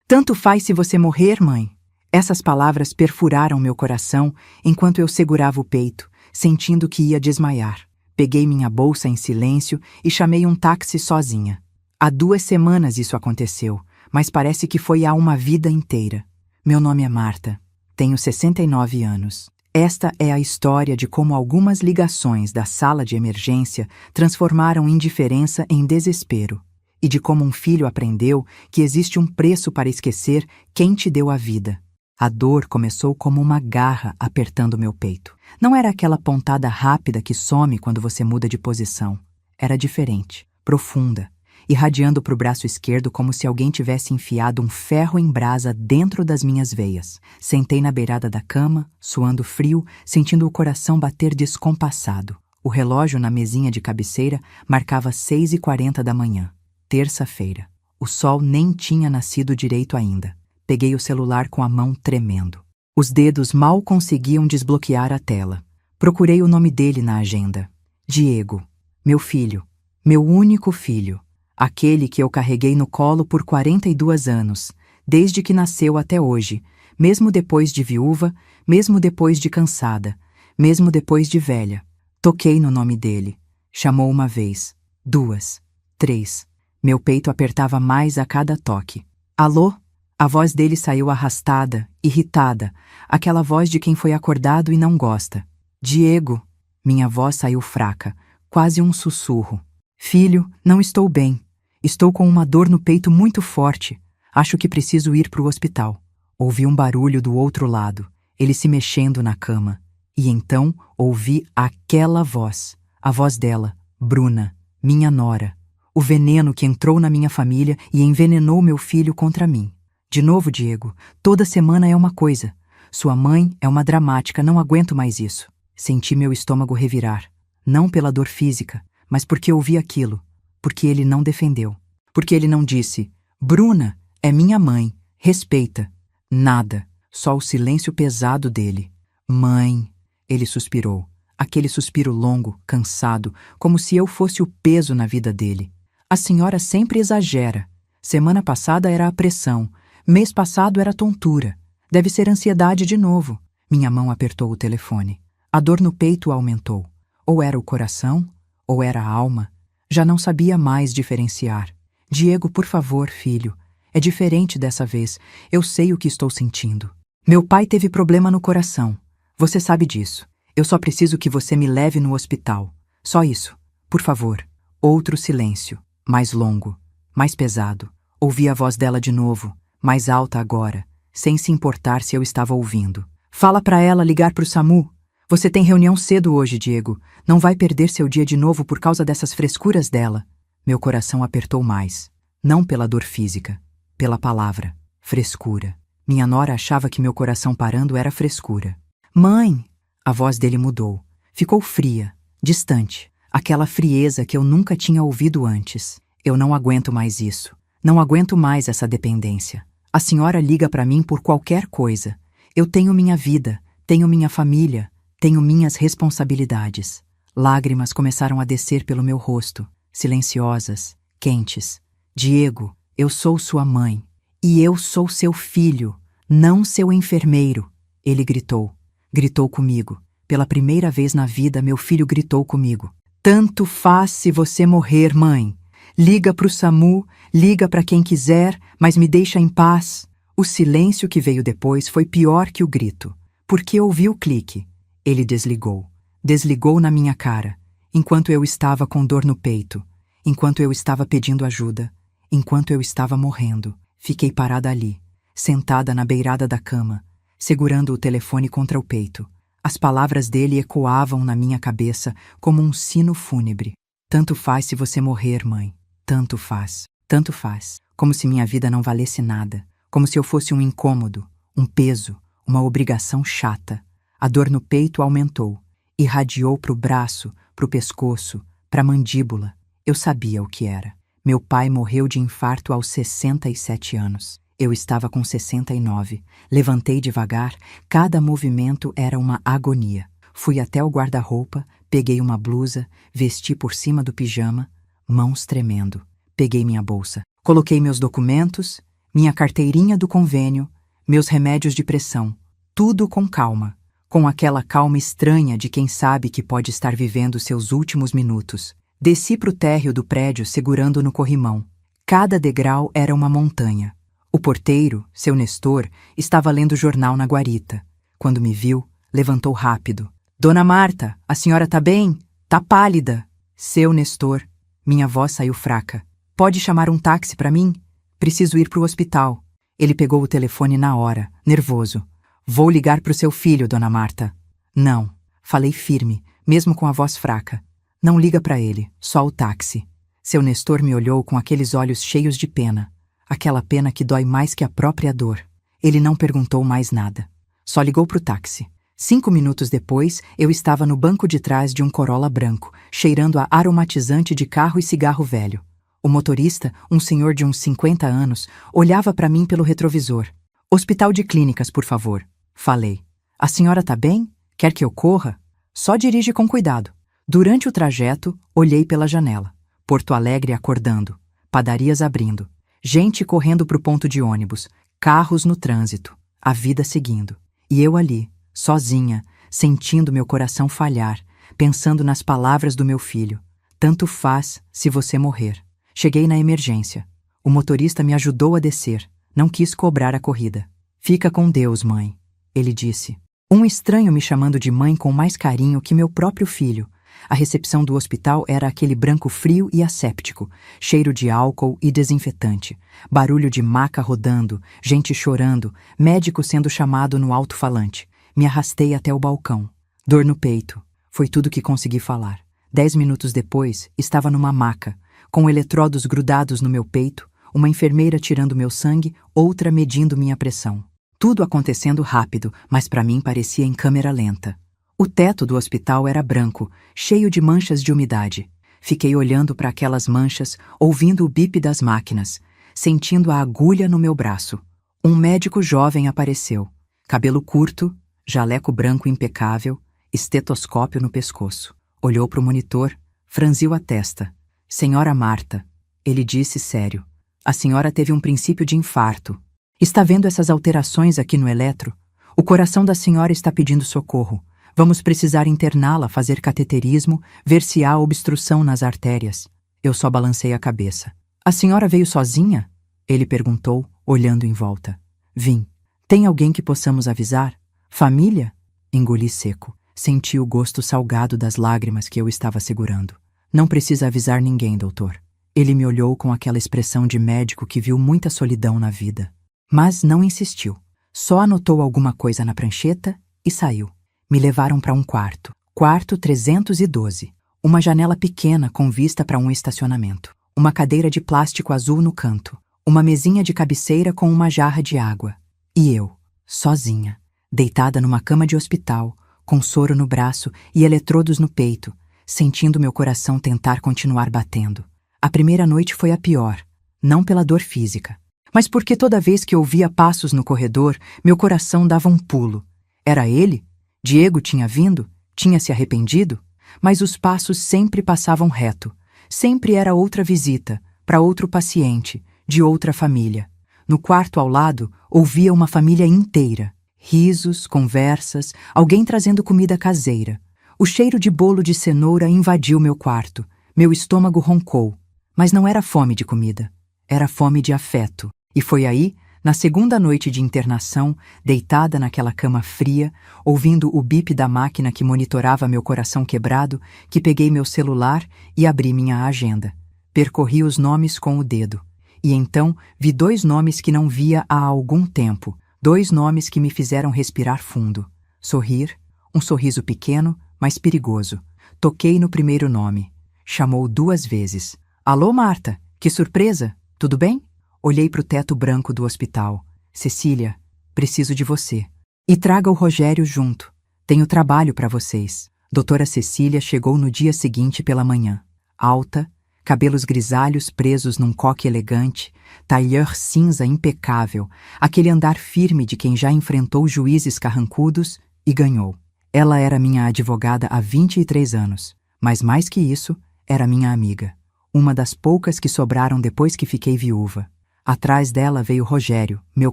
Tanto faz se você morrer, mãe. Essas palavras perfuraram meu coração enquanto eu segurava o peito, sentindo que ia desmaiar. Peguei minha bolsa em silêncio e chamei um táxi sozinha. Há 2 semanas isso aconteceu, mas parece que foi há uma vida inteira. Meu nome é Marta. Tenho 69 anos. Esta é a história de como algumas ligações da sala de emergência transformaram indiferença em desespero, e de como um filho aprendeu que existe um preço para esquecer quem te deu a vida. A dor começou como uma garra apertando meu peito. Não era aquela pontada rápida que some quando você muda de posição. Era diferente, profunda, irradiando para o braço esquerdo como se alguém tivesse enfiado um ferro em brasa dentro das minhas veias. Sentei na beirada da cama, suando frio, sentindo o coração bater descompassado. O relógio na mesinha de cabeceira marcava 6h40 da manhã, terça-feira. O sol nem tinha nascido direito ainda. Peguei o celular com a mão tremendo. Os dedos mal conseguiam desbloquear a tela. Procurei o nome dele na agenda. Diego, meu filho, meu único filho. Aquele que eu carreguei no colo por 42 anos, desde que nasceu até hoje, mesmo depois de viúva, mesmo depois de cansada, mesmo depois de velha. Toquei no nome dele. Chamou uma vez, 2, 3. Meu peito apertava mais a cada toque. Alô? A voz dele saiu arrastada, irritada, aquela voz de quem foi acordado e não gosta. Diego. Minha voz saiu fraca, quase um sussurro. Filho, não estou bem. Estou com uma dor no peito muito forte. Acho que preciso ir para o hospital. Ouvi um barulho do outro lado, ele se mexendo na cama. E então ouvi aquela voz, a voz dela, Bruna, minha nora. O veneno que entrou na minha família e envenenou meu filho contra mim. De novo, Diego, toda semana é uma coisa. Sua mãe é uma dramática, não aguento mais isso. Senti meu estômago revirar. Não pela dor física, mas porque ouvi aquilo. Porque ele não defendeu. Porque ele não disse, Bruna, é minha mãe, respeita. Nada, só o silêncio pesado dele. Mãe, ele suspirou. Aquele suspiro longo, cansado, como se eu fosse o peso na vida dele. A senhora sempre exagera. Semana passada era a pressão. Mês passado era tontura. Deve ser ansiedade de novo. Minha mão apertou o telefone. A dor no peito aumentou. Ou era o coração, ou era a alma. Já não sabia mais diferenciar. Diego, por favor, filho. É diferente dessa vez. Eu sei o que estou sentindo. Meu pai teve problema no coração. Você sabe disso. Eu só preciso que você me leve no hospital. Só isso. Por favor. Outro silêncio. Mais longo. Mais pesado. Ouvi a voz dela de novo. Mais alta agora, sem se importar se eu estava ouvindo. Fala pra ela ligar pro SAMU. Você tem reunião cedo hoje, Diego. Não vai perder seu dia de novo por causa dessas frescuras dela. Meu coração apertou mais. Não pela dor física, pela palavra. Frescura. Minha nora achava que meu coração parando era frescura. Mãe! A voz dele mudou. Ficou fria, distante. Aquela frieza que eu nunca tinha ouvido antes. Eu não aguento mais isso. Não aguento mais essa dependência. A senhora liga para mim por qualquer coisa. Eu tenho minha vida, tenho minha família, tenho minhas responsabilidades. Lágrimas começaram a descer pelo meu rosto, silenciosas, quentes. Diego, eu sou sua mãe. E eu sou seu filho, não seu enfermeiro. Ele gritou. Gritou comigo. Pela primeira vez na vida, meu filho gritou comigo. Tanto faz se você morrer, mãe. Liga pro SAMU, liga para quem quiser, mas me deixa em paz. O silêncio que veio depois foi pior que o grito, porque ouvi o clique. Ele desligou. Desligou na minha cara, enquanto eu estava com dor no peito, enquanto eu estava pedindo ajuda, enquanto eu estava morrendo. Fiquei parada ali, sentada na beirada da cama, segurando o telefone contra o peito. As palavras dele ecoavam na minha cabeça como um sino fúnebre. Tanto faz se você morrer, mãe. Tanto faz. Tanto faz. Como se minha vida não valesse nada. Como se eu fosse um incômodo, um peso, uma obrigação chata. A dor no peito aumentou. Irradiou pro braço, pro pescoço, pra mandíbula. Eu sabia o que era. Meu pai morreu de infarto aos 67 anos. Eu estava com 69. Levantei devagar. Cada movimento era uma agonia. Fui até o guarda-roupa, peguei uma blusa, vesti por cima do pijama, mãos tremendo. Peguei minha bolsa. Coloquei meus documentos, minha carteirinha do convênio, meus remédios de pressão, tudo com calma, com aquela calma estranha de quem sabe que pode estar vivendo seus últimos minutos. Desci para o térreo do prédio segurando no corrimão. Cada degrau era uma montanha. O porteiro, seu Nestor, estava lendo o jornal na guarita. Quando me viu, levantou rápido. Dona Marta, a senhora tá bem? Tá pálida. Seu Nestor. Minha voz saiu fraca. Pode chamar um táxi para mim? Preciso ir para o hospital. Ele pegou o telefone na hora, nervoso. Vou ligar para o seu filho, Dona Marta. Não. Falei firme, mesmo com a voz fraca. Não liga para ele, só o táxi. Seu Nestor me olhou com aqueles olhos cheios de pena. Aquela pena que dói mais que a própria dor. Ele não perguntou mais nada. Só ligou para o táxi. 5 minutos depois, eu estava no banco de trás de um Corolla branco, cheirando a aromatizante de carro e cigarro velho. O motorista, um senhor de uns 50 anos, olhava para mim pelo retrovisor. Hospital de Clínicas, por favor. Falei. A senhora tá bem? Quer que eu corra? Só dirige com cuidado. Durante o trajeto, olhei pela janela. Porto Alegre acordando. Padarias abrindo. Gente correndo pro ponto de ônibus. Carros no trânsito. A vida seguindo. E eu ali, sozinha, sentindo meu coração falhar, pensando nas palavras do meu filho. Tanto faz se você morrer. Cheguei na emergência. O motorista me ajudou a descer. Não quis cobrar a corrida. Fica com Deus, mãe, ele disse. Um estranho me chamando de mãe com mais carinho que meu próprio filho. A recepção do hospital era aquele branco frio e asséptico, cheiro de álcool e desinfetante, barulho de maca rodando, gente chorando, médico sendo chamado no alto-falante. Me arrastei até o balcão. Dor no peito. Foi tudo que consegui falar. 10 minutos depois, estava numa maca, com eletrodos grudados no meu peito, uma enfermeira tirando meu sangue, outra medindo minha pressão. Tudo acontecendo rápido, mas para mim parecia em câmera lenta. O teto do hospital era branco, cheio de manchas de umidade. Fiquei olhando para aquelas manchas, ouvindo o bip das máquinas, sentindo a agulha no meu braço. Um médico jovem apareceu. Cabelo curto, jaleco branco impecável, estetoscópio no pescoço. Olhou para o monitor, franziu a testa. Senhora Marta, ele disse sério. A senhora teve um princípio de infarto. Está vendo essas alterações aqui no eletro? O coração da senhora está pedindo socorro. Vamos precisar interná-la, fazer cateterismo, ver se há obstrução nas artérias. Eu só balancei a cabeça. A senhora veio sozinha? Ele perguntou, olhando em volta. Vim. Tem alguém que possamos avisar? Família? Engoli seco. Senti o gosto salgado das lágrimas que eu estava segurando. Não precisa avisar ninguém, doutor. Ele me olhou com aquela expressão de médico que viu muita solidão na vida. Mas não insistiu. Só anotou alguma coisa na prancheta e saiu. Me levaram para um quarto. Quarto 312. Uma janela pequena com vista para um estacionamento. Uma cadeira de plástico azul no canto. Uma mesinha de cabeceira com uma jarra de água. E eu, sozinha, deitada numa cama de hospital, com soro no braço e eletrodos no peito, sentindo meu coração tentar continuar batendo. A primeira noite foi a pior, não pela dor física, mas porque toda vez que ouvia passos no corredor, meu coração dava um pulo. Era ele? Diego tinha vindo? Tinha se arrependido? Mas os passos sempre passavam reto. Sempre era outra visita, para outro paciente, de outra família. No quarto ao lado, ouvia uma família inteira. Risos, conversas, alguém trazendo comida caseira. O cheiro de bolo de cenoura invadiu meu quarto. Meu estômago roncou. Mas não era fome de comida. Era fome de afeto. E foi aí, na segunda noite de internação, deitada naquela cama fria, ouvindo o bip da máquina que monitorava meu coração quebrado, que peguei meu celular e abri minha agenda. Percorri os nomes com o dedo. E então vi 2 nomes que não via há algum tempo. 2 nomes que me fizeram respirar fundo. Sorrir, um sorriso pequeno, mas perigoso. Toquei no primeiro nome. Chamou 2 vezes. Alô, Marta, que surpresa! Tudo bem? Olhei para o teto branco do hospital. Cecília, preciso de você. E traga o Rogério junto. Tenho trabalho para vocês. Doutora Cecília chegou no dia seguinte pela manhã. Alta, cabelos grisalhos presos num coque elegante, tailleur cinza impecável, aquele andar firme de quem já enfrentou juízes carrancudos e ganhou. Ela era minha advogada há 23 anos, mas mais que isso, era minha amiga. Uma das poucas que sobraram depois que fiquei viúva. Atrás dela veio Rogério, meu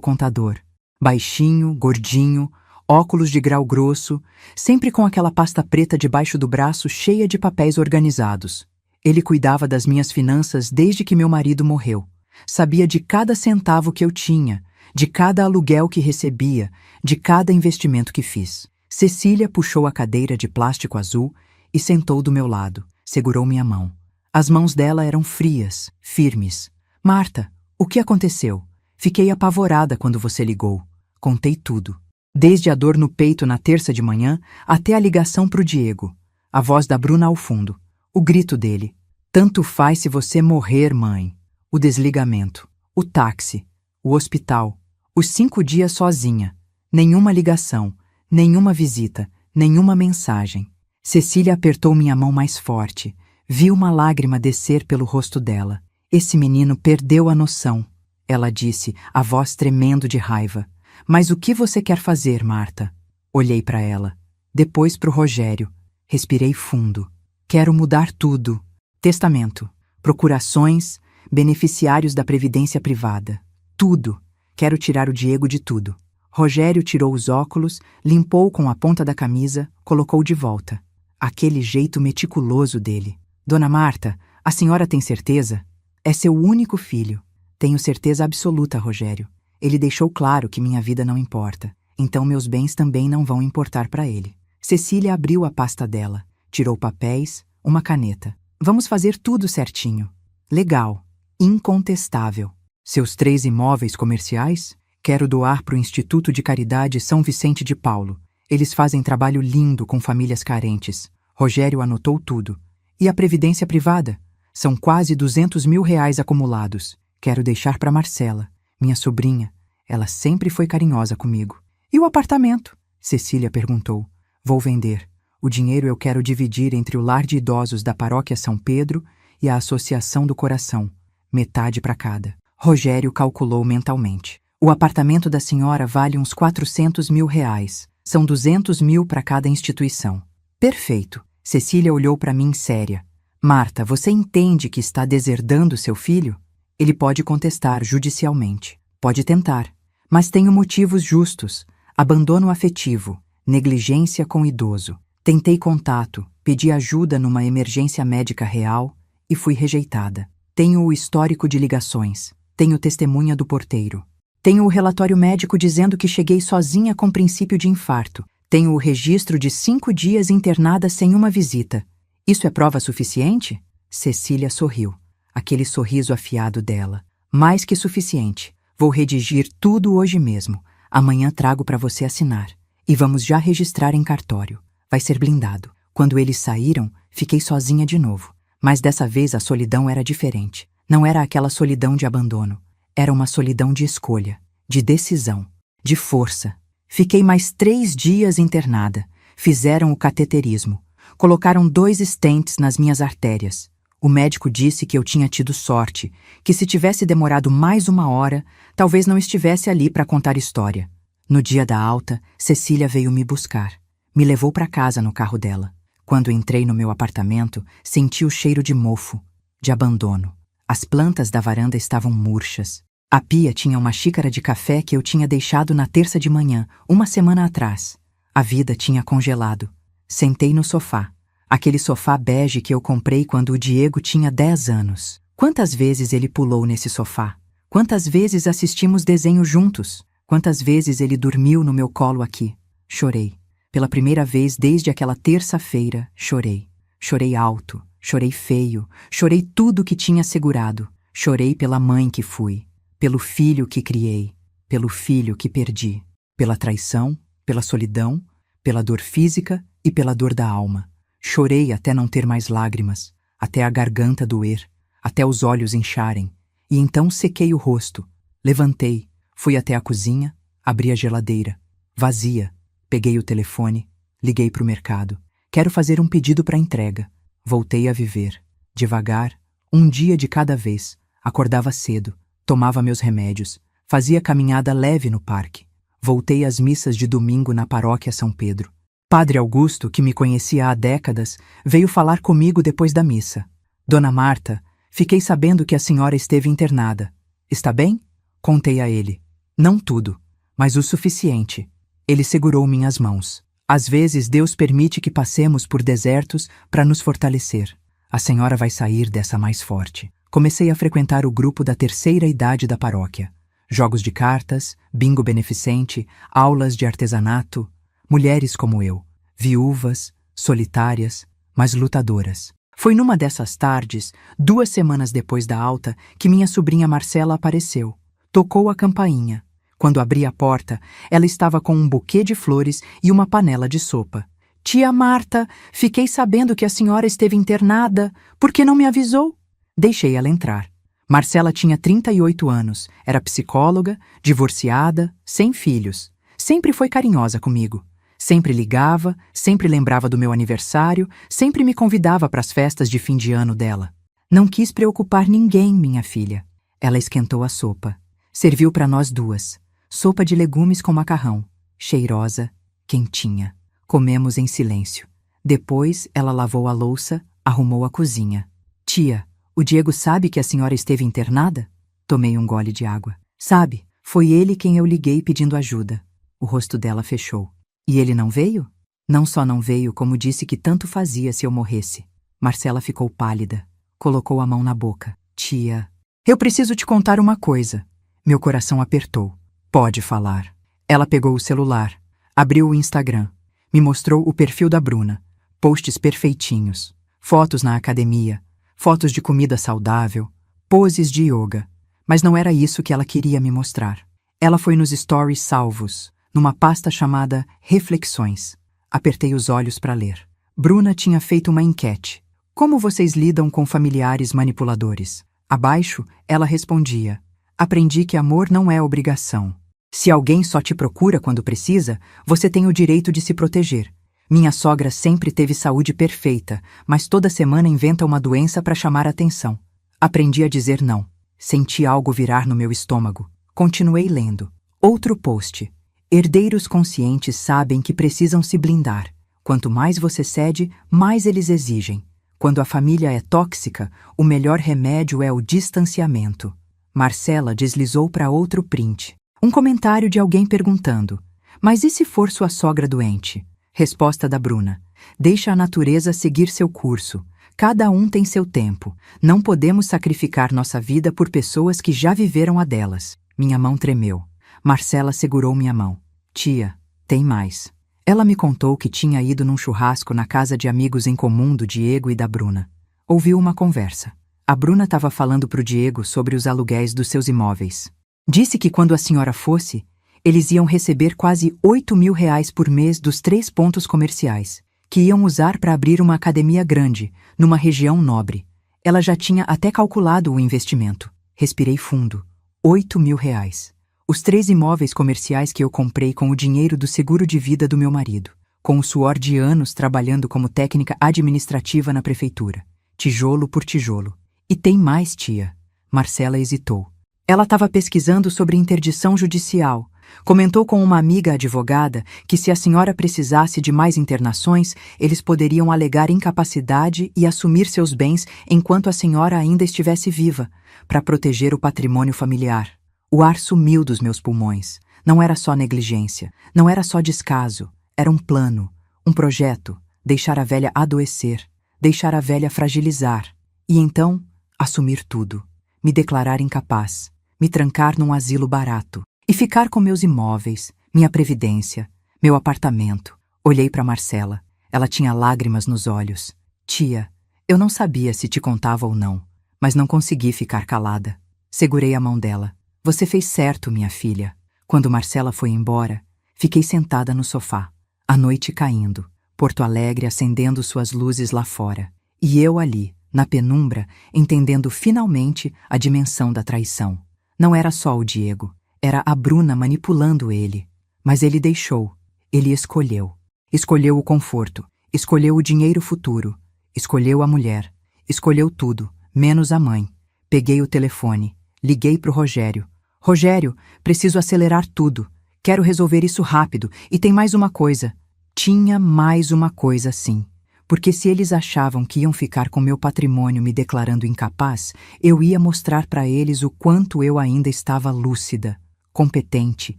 contador. Baixinho, gordinho, óculos de grau grosso, sempre com aquela pasta preta debaixo do braço cheia de papéis organizados. Ele cuidava das minhas finanças desde que meu marido morreu. Sabia de cada centavo que eu tinha, de cada aluguel que recebia, de cada investimento que fiz. Cecília puxou a cadeira de plástico azul e sentou do meu lado. Segurou minha mão. As mãos dela eram frias, firmes. Marta, o que aconteceu? Fiquei apavorada quando você ligou. Contei tudo. Desde a dor no peito na terça de manhã até a ligação pro Diego. A voz da Bruna ao fundo. O grito dele. Tanto faz se você morrer, mãe. O desligamento. O táxi. O hospital. Os 5 dias sozinha. Nenhuma ligação. Nenhuma visita. Nenhuma mensagem. Cecília apertou minha mão mais forte. Vi uma lágrima descer pelo rosto dela. Esse menino perdeu a noção, ela disse, a voz tremendo de raiva. Mas o que você quer fazer, Marta? Olhei para ela. Depois para o Rogério. Respirei fundo. Quero mudar tudo. Testamento, procurações, beneficiários da previdência privada. Tudo. Quero tirar o Diego de tudo. Rogério tirou os óculos, limpou com a ponta da camisa, colocou de volta. Aquele jeito meticuloso dele. Dona Marta, a senhora tem certeza? É seu único filho. Tenho certeza absoluta, Rogério. Ele deixou claro que minha vida não importa. Então meus bens também não vão importar para ele. Cecília abriu a pasta dela. Tirou papéis, uma caneta. Vamos fazer tudo certinho. Legal. Incontestável. Seus 3 imóveis comerciais? Quero doar para o Instituto de Caridade São Vicente de Paulo. Eles fazem trabalho lindo com famílias carentes. Rogério anotou tudo. E a previdência privada? São quase R$ 200.000 acumulados. Quero deixar para Marcela, minha sobrinha. Ela sempre foi carinhosa comigo. E o apartamento? Cecília perguntou. Vou vender. O dinheiro eu quero dividir entre o lar de idosos da Paróquia São Pedro e a Associação do Coração. Metade para cada. Rogério calculou mentalmente. O apartamento da senhora vale uns R$ 400.000. São 200.000 para cada instituição. Perfeito. Cecília olhou para mim séria. Marta, você entende que está deserdando seu filho? Ele pode contestar judicialmente. Pode tentar. Mas tenho motivos justos. Abandono afetivo. Negligência com idoso. Tentei contato. Pedi ajuda numa emergência médica real e fui rejeitada. Tenho o histórico de ligações. Tenho testemunha do porteiro. Tenho o relatório médico dizendo que cheguei sozinha com princípio de infarto. Tenho o registro de 5 dias internada sem uma visita. Isso é prova suficiente? Cecília sorriu. Aquele sorriso afiado dela. Mais que suficiente. Vou redigir tudo hoje mesmo. Amanhã trago para você assinar. E vamos já registrar em cartório. Vai ser blindado. Quando eles saíram, fiquei sozinha de novo. Mas dessa vez a solidão era diferente. Não era aquela solidão de abandono. Era uma solidão de escolha, de decisão, de força. Fiquei mais 3 dias internada. Fizeram o cateterismo. Colocaram 2 stents nas minhas artérias. O médico disse que eu tinha tido sorte, que se tivesse demorado mais 1 hora, talvez não estivesse ali para contar história. No dia da alta, Cecília veio me buscar. Me levou para casa no carro dela. Quando entrei no meu apartamento, senti o cheiro de mofo, de abandono. As plantas da varanda estavam murchas. A pia tinha uma xícara de café que eu tinha deixado na terça de manhã, 1 semana atrás. A vida tinha congelado. Sentei no sofá. Aquele sofá bege que eu comprei quando o Diego tinha 10 anos. Quantas vezes ele pulou nesse sofá? Quantas vezes assistimos desenho juntos? Quantas vezes ele dormiu no meu colo aqui? Chorei. Pela primeira vez desde aquela terça-feira, chorei. Chorei alto, chorei feio, chorei tudo que tinha segurado. Chorei pela mãe que fui, pelo filho que criei, pelo filho que perdi, pela traição, pela solidão, pela dor física e pela dor da alma. Chorei até não ter mais lágrimas, até a garganta doer, até os olhos incharem. E então sequei o rosto, levantei, fui até a cozinha, abri a geladeira, vazia. Peguei o telefone, liguei para o mercado. Quero fazer um pedido para entrega. Voltei a viver. Devagar, 1 dia de cada vez. Acordava cedo, tomava meus remédios, fazia caminhada leve no parque. Voltei às missas de domingo na paróquia São Pedro. Padre Augusto, que me conhecia há décadas, veio falar comigo depois da missa. Dona Marta, fiquei sabendo que a senhora esteve internada. Está bem? Contei a ele. Não tudo, mas o suficiente. Ele segurou minhas mãos. Às vezes Deus permite que passemos por desertos para nos fortalecer. A senhora vai sair dessa mais forte. Comecei a frequentar o grupo da terceira idade da paróquia. Jogos de cartas, bingo beneficente, aulas de artesanato, mulheres como eu, viúvas, solitárias, mas lutadoras. Foi numa dessas tardes, 2 semanas depois da alta, que minha sobrinha Marcela apareceu. Tocou a campainha. Quando abri a porta, ela estava com um buquê de flores e uma panela de sopa. Tia Marta, fiquei sabendo que a senhora esteve internada. Por que não me avisou? Deixei ela entrar. Marcela tinha 38 anos, era psicóloga, divorciada, sem filhos. Sempre foi carinhosa comigo. Sempre ligava, sempre lembrava do meu aniversário, sempre me convidava para as festas de fim de ano dela. Não quis preocupar ninguém, minha filha. Ela esquentou a sopa. Serviu para nós duas. Sopa de legumes com macarrão. Cheirosa, quentinha. Comemos em silêncio. Depois, ela lavou a louça, arrumou a cozinha. Tia, o Diego sabe que a senhora esteve internada? Tomei um gole de água. Sabe, foi ele quem eu liguei pedindo ajuda. O rosto dela fechou. E ele não veio? Não só não veio, como disse que tanto fazia se eu morresse. Marcela ficou pálida. Colocou a mão na boca. Tia, eu preciso te contar uma coisa. Meu coração apertou. Pode falar. Ela pegou o celular. Abriu o Instagram. Me mostrou o perfil da Bruna. Posts perfeitinhos. Fotos na academia. Fotos de comida saudável, poses de yoga. Mas não era isso que ela queria me mostrar. Ela foi nos stories salvos, numa pasta chamada Reflexões. Apertei os olhos para ler. Bruna tinha feito uma enquete. Como vocês lidam com familiares manipuladores? Abaixo, ela respondia. Aprendi que amor não é obrigação. Se alguém só te procura quando precisa, você tem o direito de se proteger. Minha sogra sempre teve saúde perfeita, mas toda semana inventa uma doença para chamar atenção. Aprendi a dizer não. Senti algo virar no meu estômago. Continuei lendo. Outro post. Herdeiros conscientes sabem que precisam se blindar. Quanto mais você cede, mais eles exigem. Quando a família é tóxica, o melhor remédio é o distanciamento. Marcela deslizou para outro print. Um comentário de alguém perguntando: mas e se for sua sogra doente? Resposta da Bruna. Deixa a natureza seguir seu curso. Cada um tem seu tempo. Não podemos sacrificar nossa vida por pessoas que já viveram a delas. Minha mão tremeu. Marcela segurou minha mão. Tia, tem mais. Ela me contou que tinha ido num churrasco na casa de amigos em comum do Diego e da Bruna. Ouviu uma conversa. A Bruna estava falando para o Diego sobre os aluguéis dos seus imóveis. Disse que quando a senhora fosse, eles iam receber quase 8.000 reais por mês dos 3 pontos comerciais, que iam usar para abrir uma academia grande, numa região nobre. Ela já tinha até calculado o investimento. Respirei fundo. 8.000 reais. Os 3 imóveis comerciais que eu comprei com o dinheiro do seguro de vida do meu marido, com o suor de anos trabalhando como técnica administrativa na prefeitura. Tijolo por tijolo. E tem mais, tia. Marcela hesitou. Ela estava pesquisando sobre interdição judicial. Comentou com uma amiga advogada que se a senhora precisasse de mais internações, eles poderiam alegar incapacidade e assumir seus bens enquanto a senhora ainda estivesse viva, para proteger o patrimônio familiar. O ar sumiu dos meus pulmões. Não era só negligência, não era só descaso. Era um plano, um projeto, deixar a velha adoecer, deixar a velha fragilizar. E então, assumir tudo, me declarar incapaz, me trancar num asilo barato. E ficar com meus imóveis, minha previdência, meu apartamento. Olhei para Marcela. Ela tinha lágrimas nos olhos. Tia, eu não sabia se te contava ou não, mas não consegui ficar calada. Segurei a mão dela. Você fez certo, minha filha. Quando Marcela foi embora, fiquei sentada no sofá. A noite caindo, Porto Alegre acendendo suas luzes lá fora. E eu ali, na penumbra, entendendo finalmente a dimensão da traição. Não era só o Diego. Era a Bruna manipulando ele. Mas ele deixou. Ele escolheu. Escolheu o conforto. Escolheu o dinheiro futuro. Escolheu a mulher. Escolheu tudo, menos a mãe. Peguei o telefone. Liguei pro Rogério. Rogério, preciso acelerar tudo. Quero resolver isso rápido. E tem mais uma coisa. Tinha mais uma coisa, sim. Porque se eles achavam que iam ficar com meu patrimônio me declarando incapaz, eu ia mostrar para eles o quanto eu ainda estava lúcida, competente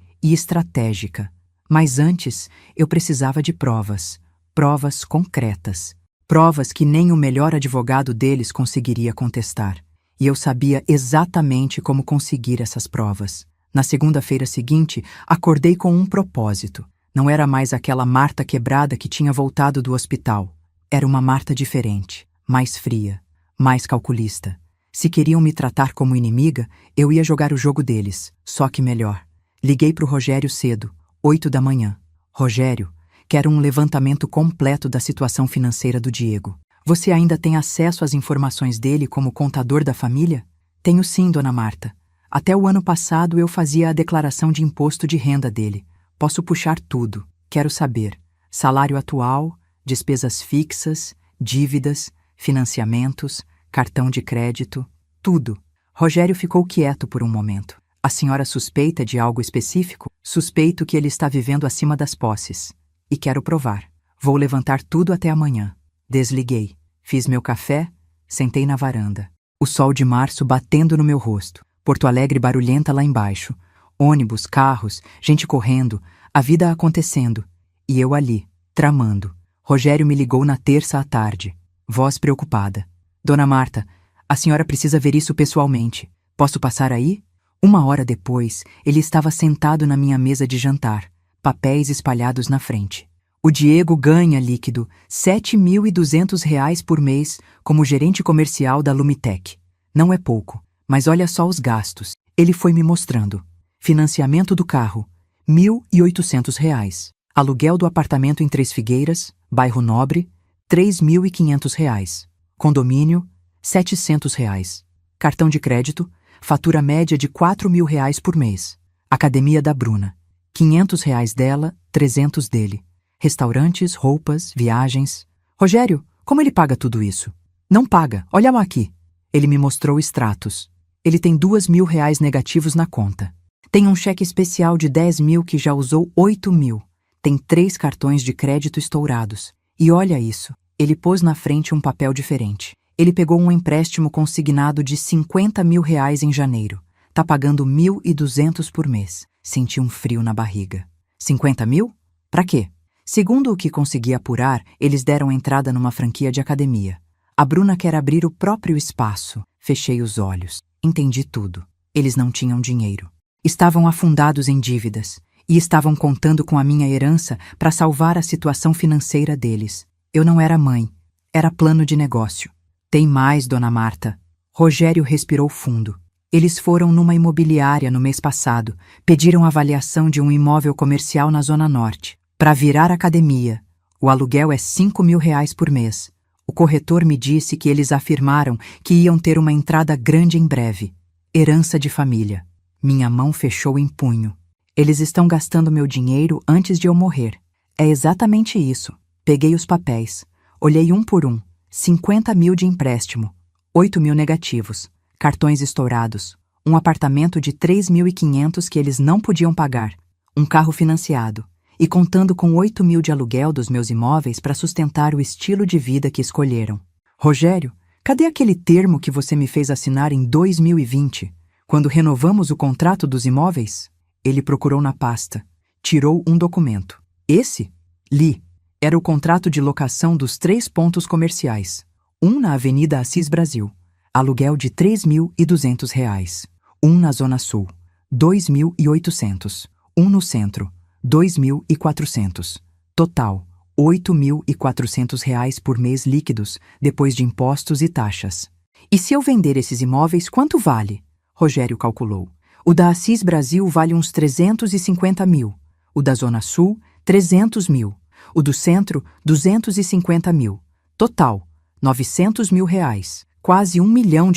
e estratégica. Mas antes, eu precisava de provas, provas concretas, provas que nem o melhor advogado deles conseguiria contestar. E eu sabia exatamente como conseguir essas provas. Na segunda-feira seguinte, acordei com um propósito. Não era mais aquela Marta quebrada que tinha voltado do hospital. Era uma Marta diferente, mais fria, mais calculista. Se queriam me tratar como inimiga, eu ia jogar o jogo deles, só que melhor. Liguei para o Rogério cedo, 8 da manhã. Rogério, quero um levantamento completo da situação financeira do Diego. Você ainda tem acesso às informações dele como contador da família? Tenho sim, dona Marta. Até o ano passado eu fazia a declaração de imposto de renda dele. Posso puxar tudo. Quero saber. Salário atual, despesas fixas, dívidas, financiamentos, cartão de crédito, tudo. Rogério ficou quieto por um momento. A senhora suspeita de algo específico? Suspeito que ele está vivendo acima das posses. E quero provar. Vou levantar tudo até amanhã. Desliguei. Fiz meu café, sentei na varanda. O sol de março batendo no meu rosto. Porto Alegre barulhenta lá embaixo. Ônibus, carros, gente correndo, a vida acontecendo. E eu ali, tramando. Rogério me ligou na terça à tarde. Voz preocupada. Dona Marta, a senhora precisa ver isso pessoalmente. Posso passar aí? 1 hora depois, ele estava sentado na minha mesa de jantar, papéis espalhados na frente. O Diego ganha líquido R$ 7.200 por mês como gerente comercial da Lumitec. Não é pouco, mas olha só os gastos. Ele foi me mostrando. Financiamento do carro, R$ 1.800. Aluguel do apartamento em Três Figueiras, bairro Nobre, R$ 3.500. Condomínio, R$ 700. Cartão de crédito, fatura média de R$ 4.000 por mês. Academia da Bruna, R$ 500 dela, 300 dele. Restaurantes, roupas, viagens. Rogério, como ele paga tudo isso? Não paga, olha aqui. Ele me mostrou extratos. Ele tem R$ 2.000 negativos na conta. Tem um cheque especial de 10.000 que já usou 8.000. Tem 3 cartões de crédito estourados. E olha isso. Ele pôs na frente um papel diferente. Ele pegou um empréstimo consignado de R$ 50.000 em janeiro. Tá pagando 1.200 por mês. Senti um frio na barriga. 50.000? Pra quê? Segundo o que consegui apurar, eles deram entrada numa franquia de academia. A Bruna quer abrir o próprio espaço. Fechei os olhos. Entendi tudo. Eles não tinham dinheiro. Estavam afundados em dívidas. E estavam contando com a minha herança para salvar a situação financeira deles. Eu não era mãe. Era plano de negócio. Tem mais, dona Marta. Rogério respirou fundo. Eles foram numa imobiliária no mês passado. Pediram avaliação de um imóvel comercial na Zona Norte. Para virar academia. O aluguel é R$ 5.000 por mês. O corretor me disse que eles afirmaram que iam ter uma entrada grande em breve. Herança de família. Minha mão fechou em punho. Eles estão gastando meu dinheiro antes de eu morrer. É exatamente isso. Peguei os papéis. Olhei um por um. 50.000 de empréstimo. 8.000 negativos. Cartões estourados. Um apartamento de 3.500 que eles não podiam pagar. Um carro financiado. E contando com 8.000 de aluguel dos meus imóveis para sustentar o estilo de vida que escolheram. Rogério, cadê aquele termo que você me fez assinar em 2020, quando renovamos o contrato dos imóveis? Ele procurou na pasta. Tirou um documento. Esse? Li. Era o contrato de locação dos 3 pontos comerciais. Um na Avenida Assis Brasil. Aluguel de R$ 3.200. Um na Zona Sul. 2.800. Um no centro. 2.400. Total, R$ 8.400 por mês líquidos, depois de impostos e taxas. E se eu vender esses imóveis, quanto vale? Rogério calculou. O da Assis Brasil vale uns 350.000. O da Zona Sul, 300.000. O do Centro, 250.000. Total, R$ 900.000. Quase R$ 1 milhão,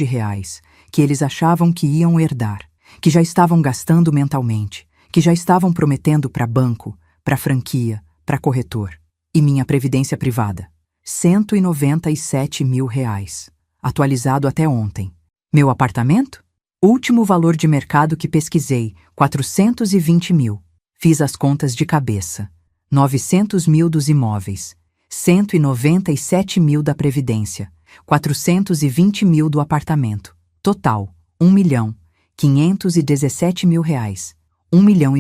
que eles achavam que iam herdar, que já estavam gastando mentalmente, que já estavam prometendo para banco, para franquia, para corretor. E minha previdência privada. R$ 197.000. Atualizado até ontem. Meu apartamento? Último valor de mercado que pesquisei, 420.000. Fiz as contas de cabeça. 900.000 dos imóveis. 197 mil da Previdência, 420 mil do apartamento. Total, 1.517.000 reais. 1,5 milhão.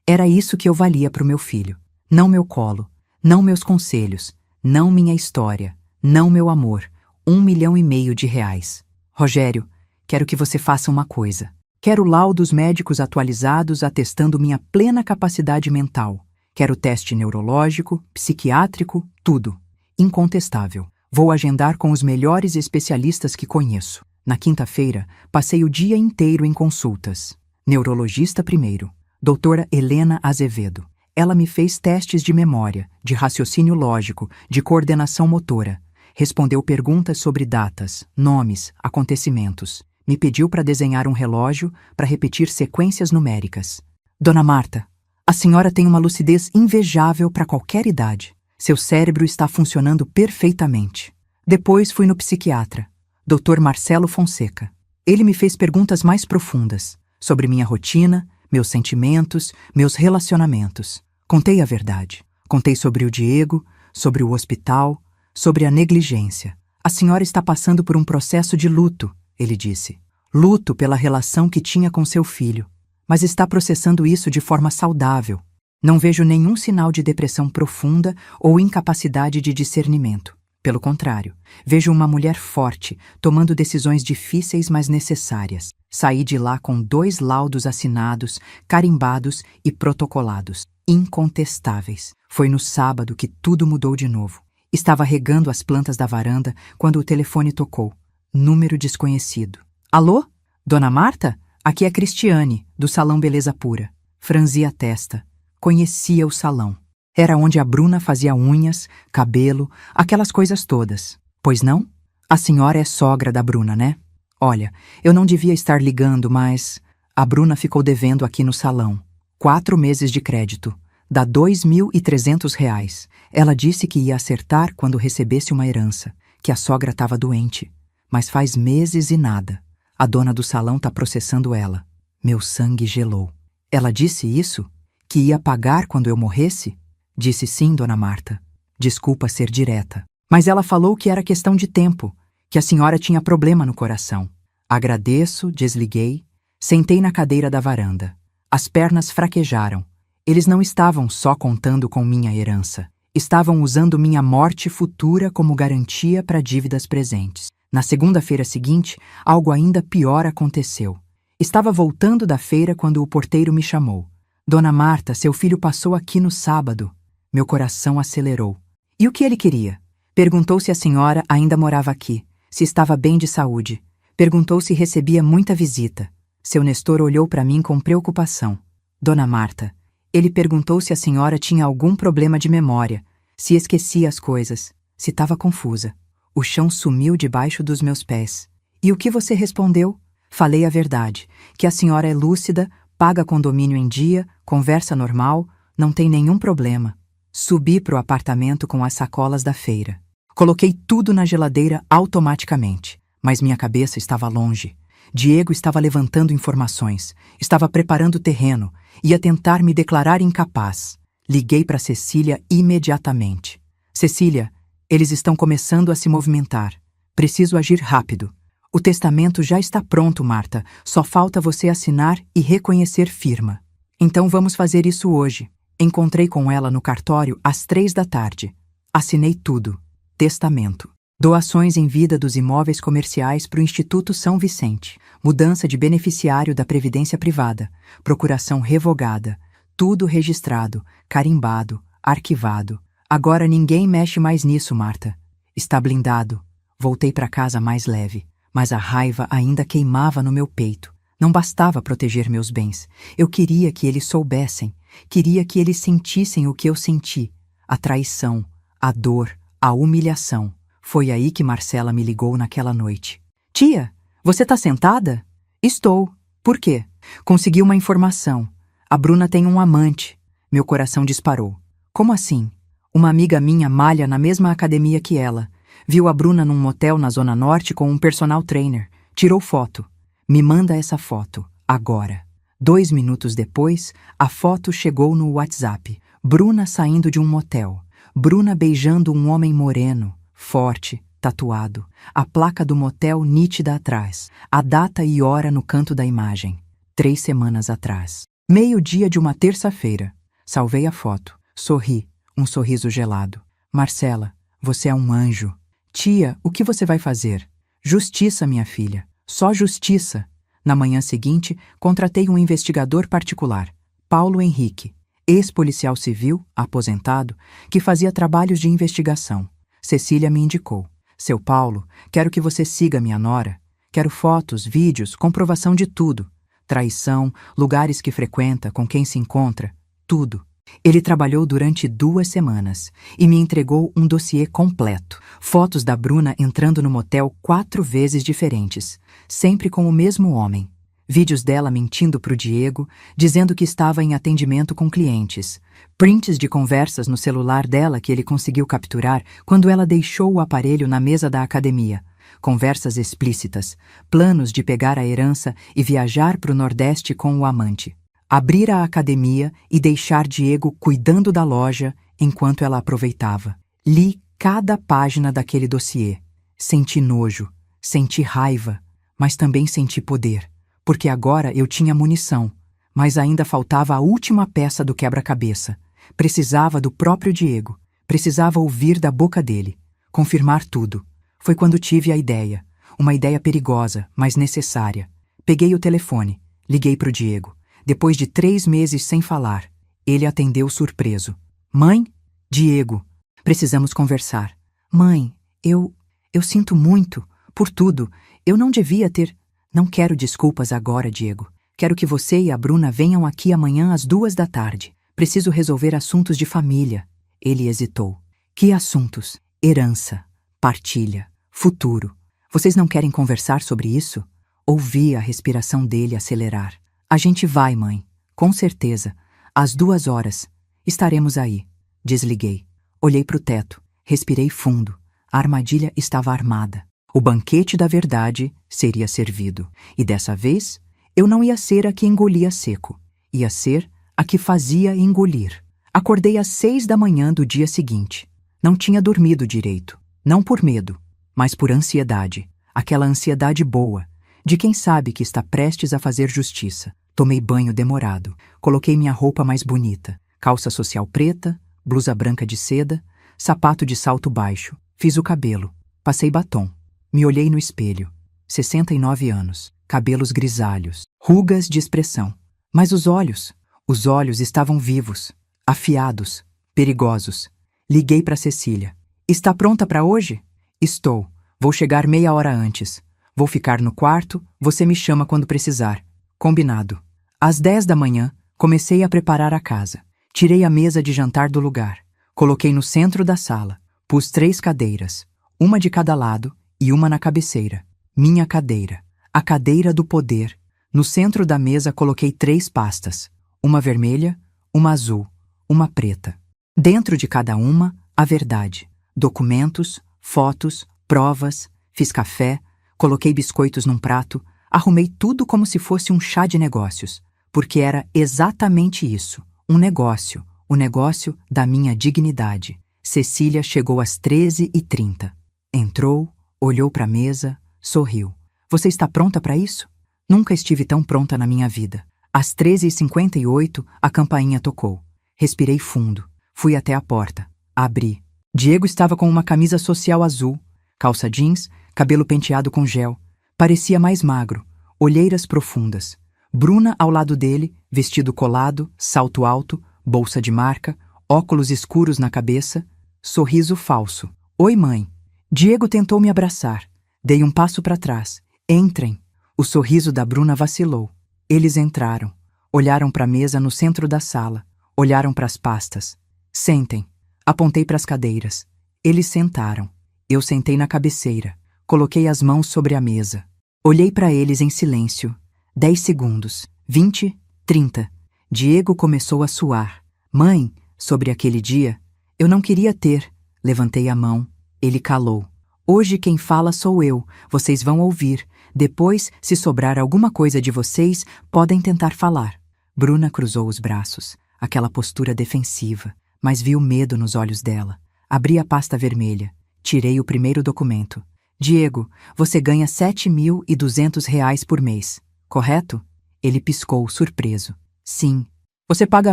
Era isso que eu valia pro meu filho. Não meu colo, não meus conselhos, não minha história, não meu amor. 1,5 milhão de reais. Rogério, quero que você faça uma coisa. Quero laudos médicos atualizados atestando minha plena capacidade mental. Quero teste neurológico, psiquiátrico, tudo. Incontestável. Vou agendar com os melhores especialistas que conheço. Na quinta-feira, passei o dia inteiro em consultas. Neurologista primeiro, doutora Helena Azevedo. Ela me fez testes de memória, de raciocínio lógico, de coordenação motora. Respondeu perguntas sobre datas, nomes, acontecimentos. Me pediu para desenhar um relógio para repetir sequências numéricas. Dona Marta, a senhora tem uma lucidez invejável para qualquer idade. Seu cérebro está funcionando perfeitamente. Depois fui no psiquiatra, Dr. Marcelo Fonseca. Ele me fez perguntas mais profundas, sobre minha rotina, meus sentimentos, meus relacionamentos. Contei a verdade. Contei sobre o Diego, sobre o hospital, sobre a negligência. A senhora está passando por um processo de luto, ele disse. Luto pela relação que tinha com seu filho. Mas está processando isso de forma saudável. Não vejo nenhum sinal de depressão profunda ou incapacidade de discernimento. Pelo contrário, vejo uma mulher forte, tomando decisões difíceis, mas necessárias. Saí de lá com 2 laudos assinados, carimbados e protocolados, incontestáveis. Foi no sábado que tudo mudou de novo. Estava regando as plantas da varanda quando o telefone tocou. Número desconhecido. Alô? Dona Marta? Aqui é Cristiane, do Salão Beleza Pura. Franzi a testa. Conhecia o salão. Era onde a Bruna fazia unhas, cabelo, aquelas coisas todas. Pois não? A senhora é sogra da Bruna, né? Olha, eu não devia estar ligando, mas... A Bruna ficou devendo aqui no salão. 4 meses de crédito. Dá R$ 2.300. Ela disse que ia acertar quando recebesse uma herança, que a sogra estava doente. Mas faz meses e nada. A dona do salão tá processando ela. Meu sangue gelou. Ela disse isso? Que ia pagar quando eu morresse? Disse sim, dona Marta. Desculpa ser direta. Mas ela falou que era questão de tempo, que a senhora tinha problema no coração. Agradeço, desliguei, sentei na cadeira da varanda. As pernas fraquejaram. Eles não estavam só contando com minha herança. Estavam usando minha morte futura como garantia para dívidas presentes. Na segunda-feira seguinte, algo ainda pior aconteceu. Estava voltando da feira quando o porteiro me chamou. Dona Marta, seu filho passou aqui no sábado. Meu coração acelerou. E o que ele queria? Perguntou se a senhora ainda morava aqui, se estava bem de saúde. Perguntou se recebia muita visita. Seu Nestor olhou para mim com preocupação. Dona Marta, ele perguntou se a senhora tinha algum problema de memória, se esquecia as coisas, se estava confusa. O chão sumiu debaixo dos meus pés. E o que você respondeu? Falei a verdade, que a senhora é lúcida, paga condomínio em dia, conversa normal, não tem nenhum problema. Subi pro apartamento com as sacolas da feira. Coloquei tudo na geladeira automaticamente, mas minha cabeça estava longe. Diego estava levantando informações, estava preparando o terreno, ia tentar me declarar incapaz. Liguei para Cecília imediatamente. Cecília, eles estão começando a se movimentar. Preciso agir rápido. O testamento já está pronto, Marta. Só falta você assinar e reconhecer firma. Então vamos fazer isso hoje. Encontrei com ela no cartório às 3 da tarde. Assinei tudo. Testamento. Doações em vida dos imóveis comerciais para o Instituto São Vicente. Mudança de beneficiário da Previdência Privada. Procuração revogada. Tudo registrado, carimbado, arquivado. Agora ninguém mexe mais nisso, Marta. Está blindado. Voltei para casa mais leve, mas a raiva ainda queimava no meu peito. Não bastava proteger meus bens. Eu queria que eles soubessem. Queria que eles sentissem o que eu senti. A traição, a dor, a humilhação. Foi aí que Marcela me ligou naquela noite. Tia, você tá sentada? Estou. Por quê? Consegui uma informação. A Bruna tem um amante. Meu coração disparou. Como assim? Uma amiga minha malha na mesma academia que ela. Viu a Bruna num motel na Zona Norte com um personal trainer. Tirou foto. Me manda essa foto, agora. 2 minutos depois, a foto chegou no WhatsApp. Bruna saindo de um motel. Bruna beijando um homem moreno, forte, tatuado. A placa do motel nítida atrás. A data e hora no canto da imagem. 3 semanas atrás. Meio-dia de uma terça-feira. Salvei a foto. Sorri, um sorriso gelado. Marcela, você é um anjo. Tia, o que você vai fazer? Justiça, minha filha. Só justiça. Na manhã seguinte, contratei um investigador particular, Paulo Henrique, ex-policial civil, aposentado, que fazia trabalhos de investigação. Cecília me indicou. Seu Paulo, quero que você siga minha nora. Quero fotos, vídeos, comprovação de tudo. Traição, lugares que frequenta, com quem se encontra, tudo. Ele trabalhou durante 2 semanas e me entregou um dossiê completo. Fotos da Bruna entrando no motel 4 vezes diferentes, sempre com o mesmo homem. Vídeos dela mentindo pro Diego, dizendo que estava em atendimento com clientes. Prints de conversas no celular dela que ele conseguiu capturar quando ela deixou o aparelho na mesa da academia. Conversas explícitas, planos de pegar a herança e viajar pro Nordeste com o amante. Abrir a academia e deixar Diego cuidando da loja enquanto ela aproveitava. Li cada página daquele dossiê. Senti nojo, senti raiva, mas também senti poder, porque agora eu tinha munição, mas ainda faltava a última peça do quebra-cabeça. Precisava do próprio Diego, precisava ouvir da boca dele, confirmar tudo. Foi quando tive a ideia, uma ideia perigosa, mas necessária. Peguei o telefone, liguei pro Diego. Depois de 3 meses sem falar, ele atendeu surpreso. Mãe? Diego. Precisamos conversar. Mãe, eu sinto muito, por tudo. Eu não devia ter... Não quero desculpas agora, Diego. Quero que você e a Bruna venham aqui amanhã às 2 da tarde. Preciso resolver assuntos de família. Ele hesitou. Que assuntos? Herança, partilha, futuro. Vocês não querem conversar sobre isso? Ouvi a respiração dele acelerar. A gente vai, mãe. Com certeza. Às 2 horas. Estaremos aí. Desliguei. Olhei para o teto. Respirei fundo. A armadilha estava armada. O banquete da verdade seria servido. E dessa vez, eu não ia ser a que engolia seco. Ia ser a que fazia engolir. Acordei às 6 da manhã do dia seguinte. Não tinha dormido direito. Não por medo, mas por ansiedade. Aquela ansiedade boa, de quem sabe que está prestes a fazer justiça. Tomei banho demorado. Coloquei minha roupa mais bonita. Calça social preta, blusa branca de seda, sapato de salto baixo. Fiz o cabelo. Passei batom. Me olhei no espelho. 69 anos. Cabelos grisalhos. Rugas de expressão. Mas os olhos estavam vivos. Afiados. Perigosos. Liguei para Cecília. Está pronta para hoje? Estou. Vou chegar meia hora antes. Vou ficar no quarto, você me chama quando precisar. Combinado. Às 10 da manhã, comecei a preparar a casa. Tirei a mesa de jantar do lugar. Coloquei no centro da sala. Pus 3 cadeiras, uma de cada lado e uma na cabeceira. Minha cadeira. A cadeira do poder. No centro da mesa coloquei 3 pastas. Uma vermelha, uma azul, uma preta. Dentro de cada uma, a verdade. Documentos, fotos, provas. Fiz café, coloquei biscoitos num prato. Arrumei tudo como se fosse um chá de negócios, porque era exatamente isso, um negócio, o negócio da minha dignidade. Cecília chegou às 13h30. Entrou, olhou para a mesa, sorriu. Você está pronta para isso? Nunca estive tão pronta na minha vida. Às 13h58, a campainha tocou. Respirei fundo. Fui até a porta. Abri. Diego estava com uma camisa social azul, calça jeans, cabelo penteado com gel. Parecia mais magro, olheiras profundas. Bruna ao lado dele, vestido colado, salto alto, bolsa de marca, óculos escuros na cabeça, sorriso falso. Oi, mãe. Diego tentou me abraçar. Dei um passo para trás. Entrem. O sorriso da Bruna vacilou. Eles entraram. Olharam para a mesa no centro da sala. Olharam para as pastas. Sentem. Apontei para as cadeiras. Eles sentaram. Eu sentei na cabeceira. Coloquei as mãos sobre a mesa. Olhei para eles em silêncio. 10 segundos. 20, 30. Diego começou a suar. Mãe, sobre aquele dia, eu não queria ter. Levantei a mão. Ele calou. Hoje quem fala sou eu. Vocês vão ouvir. Depois, se sobrar alguma coisa de vocês, podem tentar falar. Bruna cruzou os braços. Aquela postura defensiva. Mas vi o medo nos olhos dela. Abri a pasta vermelha. Tirei o primeiro documento. Diego, você ganha R$ 7.200 por mês, correto? Ele piscou, surpreso. Sim. Você paga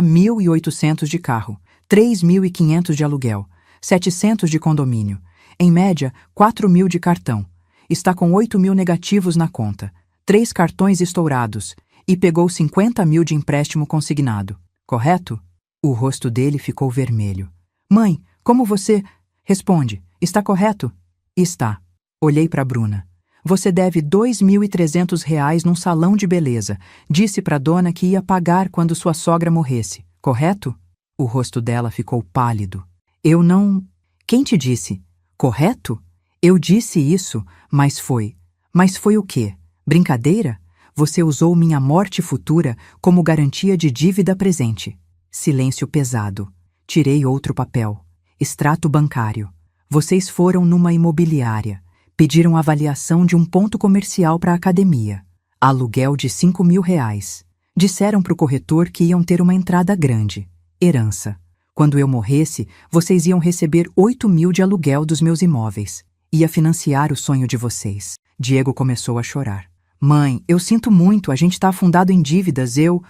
1.800 de carro, 3.500 de aluguel, 700 de condomínio, em média 4.000 de cartão. Está com 8.000 negativos na conta, 3 cartões estourados e pegou 50.000 de empréstimo consignado, correto? O rosto dele ficou vermelho. Mãe, como você... Responde, está correto? Está. Olhei para Bruna. Você deve R$ 2.300 num salão de beleza. Disse para a dona que ia pagar quando sua sogra morresse, correto? O rosto dela ficou pálido. Eu não... Quem te disse? Correto? Eu disse isso, mas foi. Mas foi o quê? Brincadeira? Você usou minha morte futura como garantia de dívida presente. Silêncio pesado. Tirei outro papel. Extrato bancário. Vocês foram numa imobiliária. Pediram avaliação de um ponto comercial para a academia. Aluguel de R$ 5.000. Disseram para o corretor que iam ter uma entrada grande. Herança. Quando eu morresse, vocês iam receber 8.000 de aluguel dos meus imóveis. Ia financiar o sonho de vocês. Diego começou a chorar. Mãe, eu sinto muito, a gente está afundado em dívidas, eu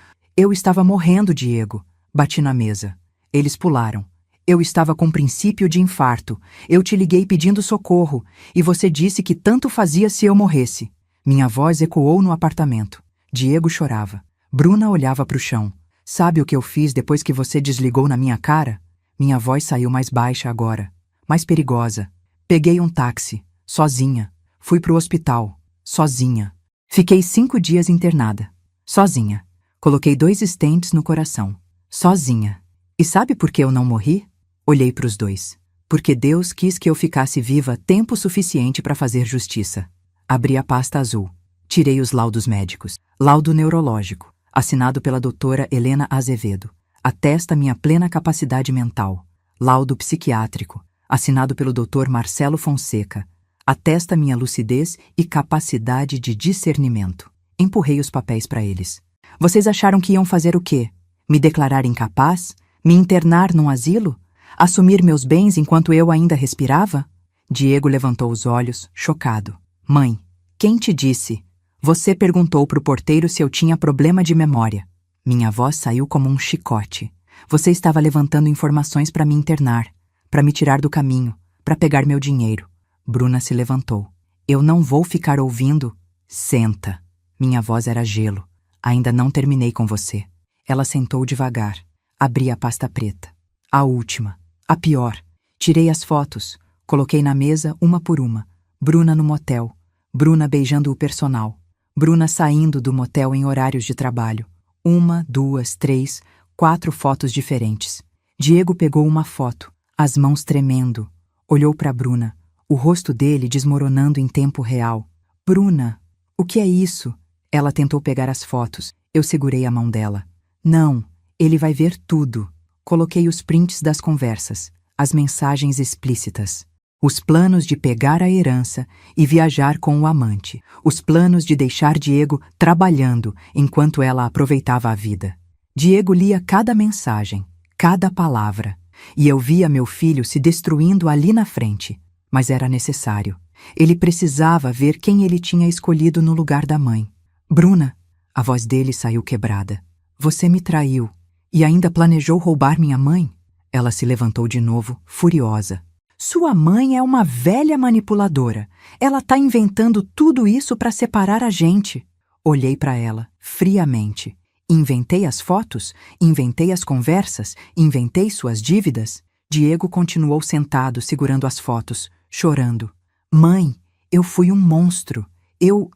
estava morrendo, Diego. Bati na mesa. Eles pularam. Eu estava com princípio de infarto. Eu te liguei pedindo socorro, e você disse que tanto fazia se eu morresse. Minha voz ecoou no apartamento. Diego chorava. Bruna olhava para o chão. Sabe o que eu fiz depois que você desligou na minha cara? Minha voz saiu mais baixa agora, mais perigosa. Peguei um táxi, sozinha. Fui pro hospital, sozinha. Fiquei 5 dias internada, sozinha. Coloquei 2 stents no coração, sozinha. E sabe por que eu não morri? Olhei para os dois. Porque Deus quis que eu ficasse viva tempo suficiente para fazer justiça. Abri a pasta azul. Tirei os laudos médicos. Laudo neurológico, assinado pela doutora Helena Azevedo. Atesta minha plena capacidade mental. Laudo psiquiátrico, assinado pelo Dr. Marcelo Fonseca. Atesta minha lucidez e capacidade de discernimento. Empurrei os papéis para eles. Vocês acharam que iam fazer o quê? Me declarar incapaz? Me internar num asilo? Assumir meus bens enquanto eu ainda respirava? Diego levantou os olhos, chocado. Mãe, quem te disse? Você perguntou pro porteiro se eu tinha problema de memória. Minha voz saiu como um chicote. Você estava levantando informações para me internar, para me tirar do caminho, para pegar meu dinheiro. Bruna se levantou. Eu não vou ficar ouvindo. Senta. Minha voz era gelo. Ainda não terminei com você. Ela sentou devagar. Abri a pasta preta. A última. A pior. Tirei as fotos. Coloquei na mesa uma por uma. Bruna no motel. Bruna beijando o personal. Bruna saindo do motel em horários de trabalho. 1, 2, 3, 4 fotos diferentes. Diego pegou uma foto, as mãos tremendo. Olhou para Bruna, o rosto dele desmoronando em tempo real. Bruna, o que é isso? Ela tentou pegar as fotos. Eu segurei a mão dela. Não, ele vai ver tudo. Coloquei os prints das conversas, as mensagens explícitas. Os planos de pegar a herança e viajar com o amante. Os planos de deixar Diego trabalhando enquanto ela aproveitava a vida. Diego lia cada mensagem, cada palavra. E eu via meu filho se destruindo ali na frente. Mas era necessário. Ele precisava ver quem ele tinha escolhido no lugar da mãe. Bruna, a voz dele saiu quebrada. Você me traiu. E ainda planejou roubar minha mãe? Ela se levantou de novo, furiosa. Sua mãe é uma velha manipuladora. Ela tá inventando tudo isso para separar a gente. Olhei para ela, friamente. Inventei as fotos? Inventei as conversas? Inventei suas dívidas? Diego continuou sentado, segurando as fotos, chorando. Mãe, eu fui um monstro. Eu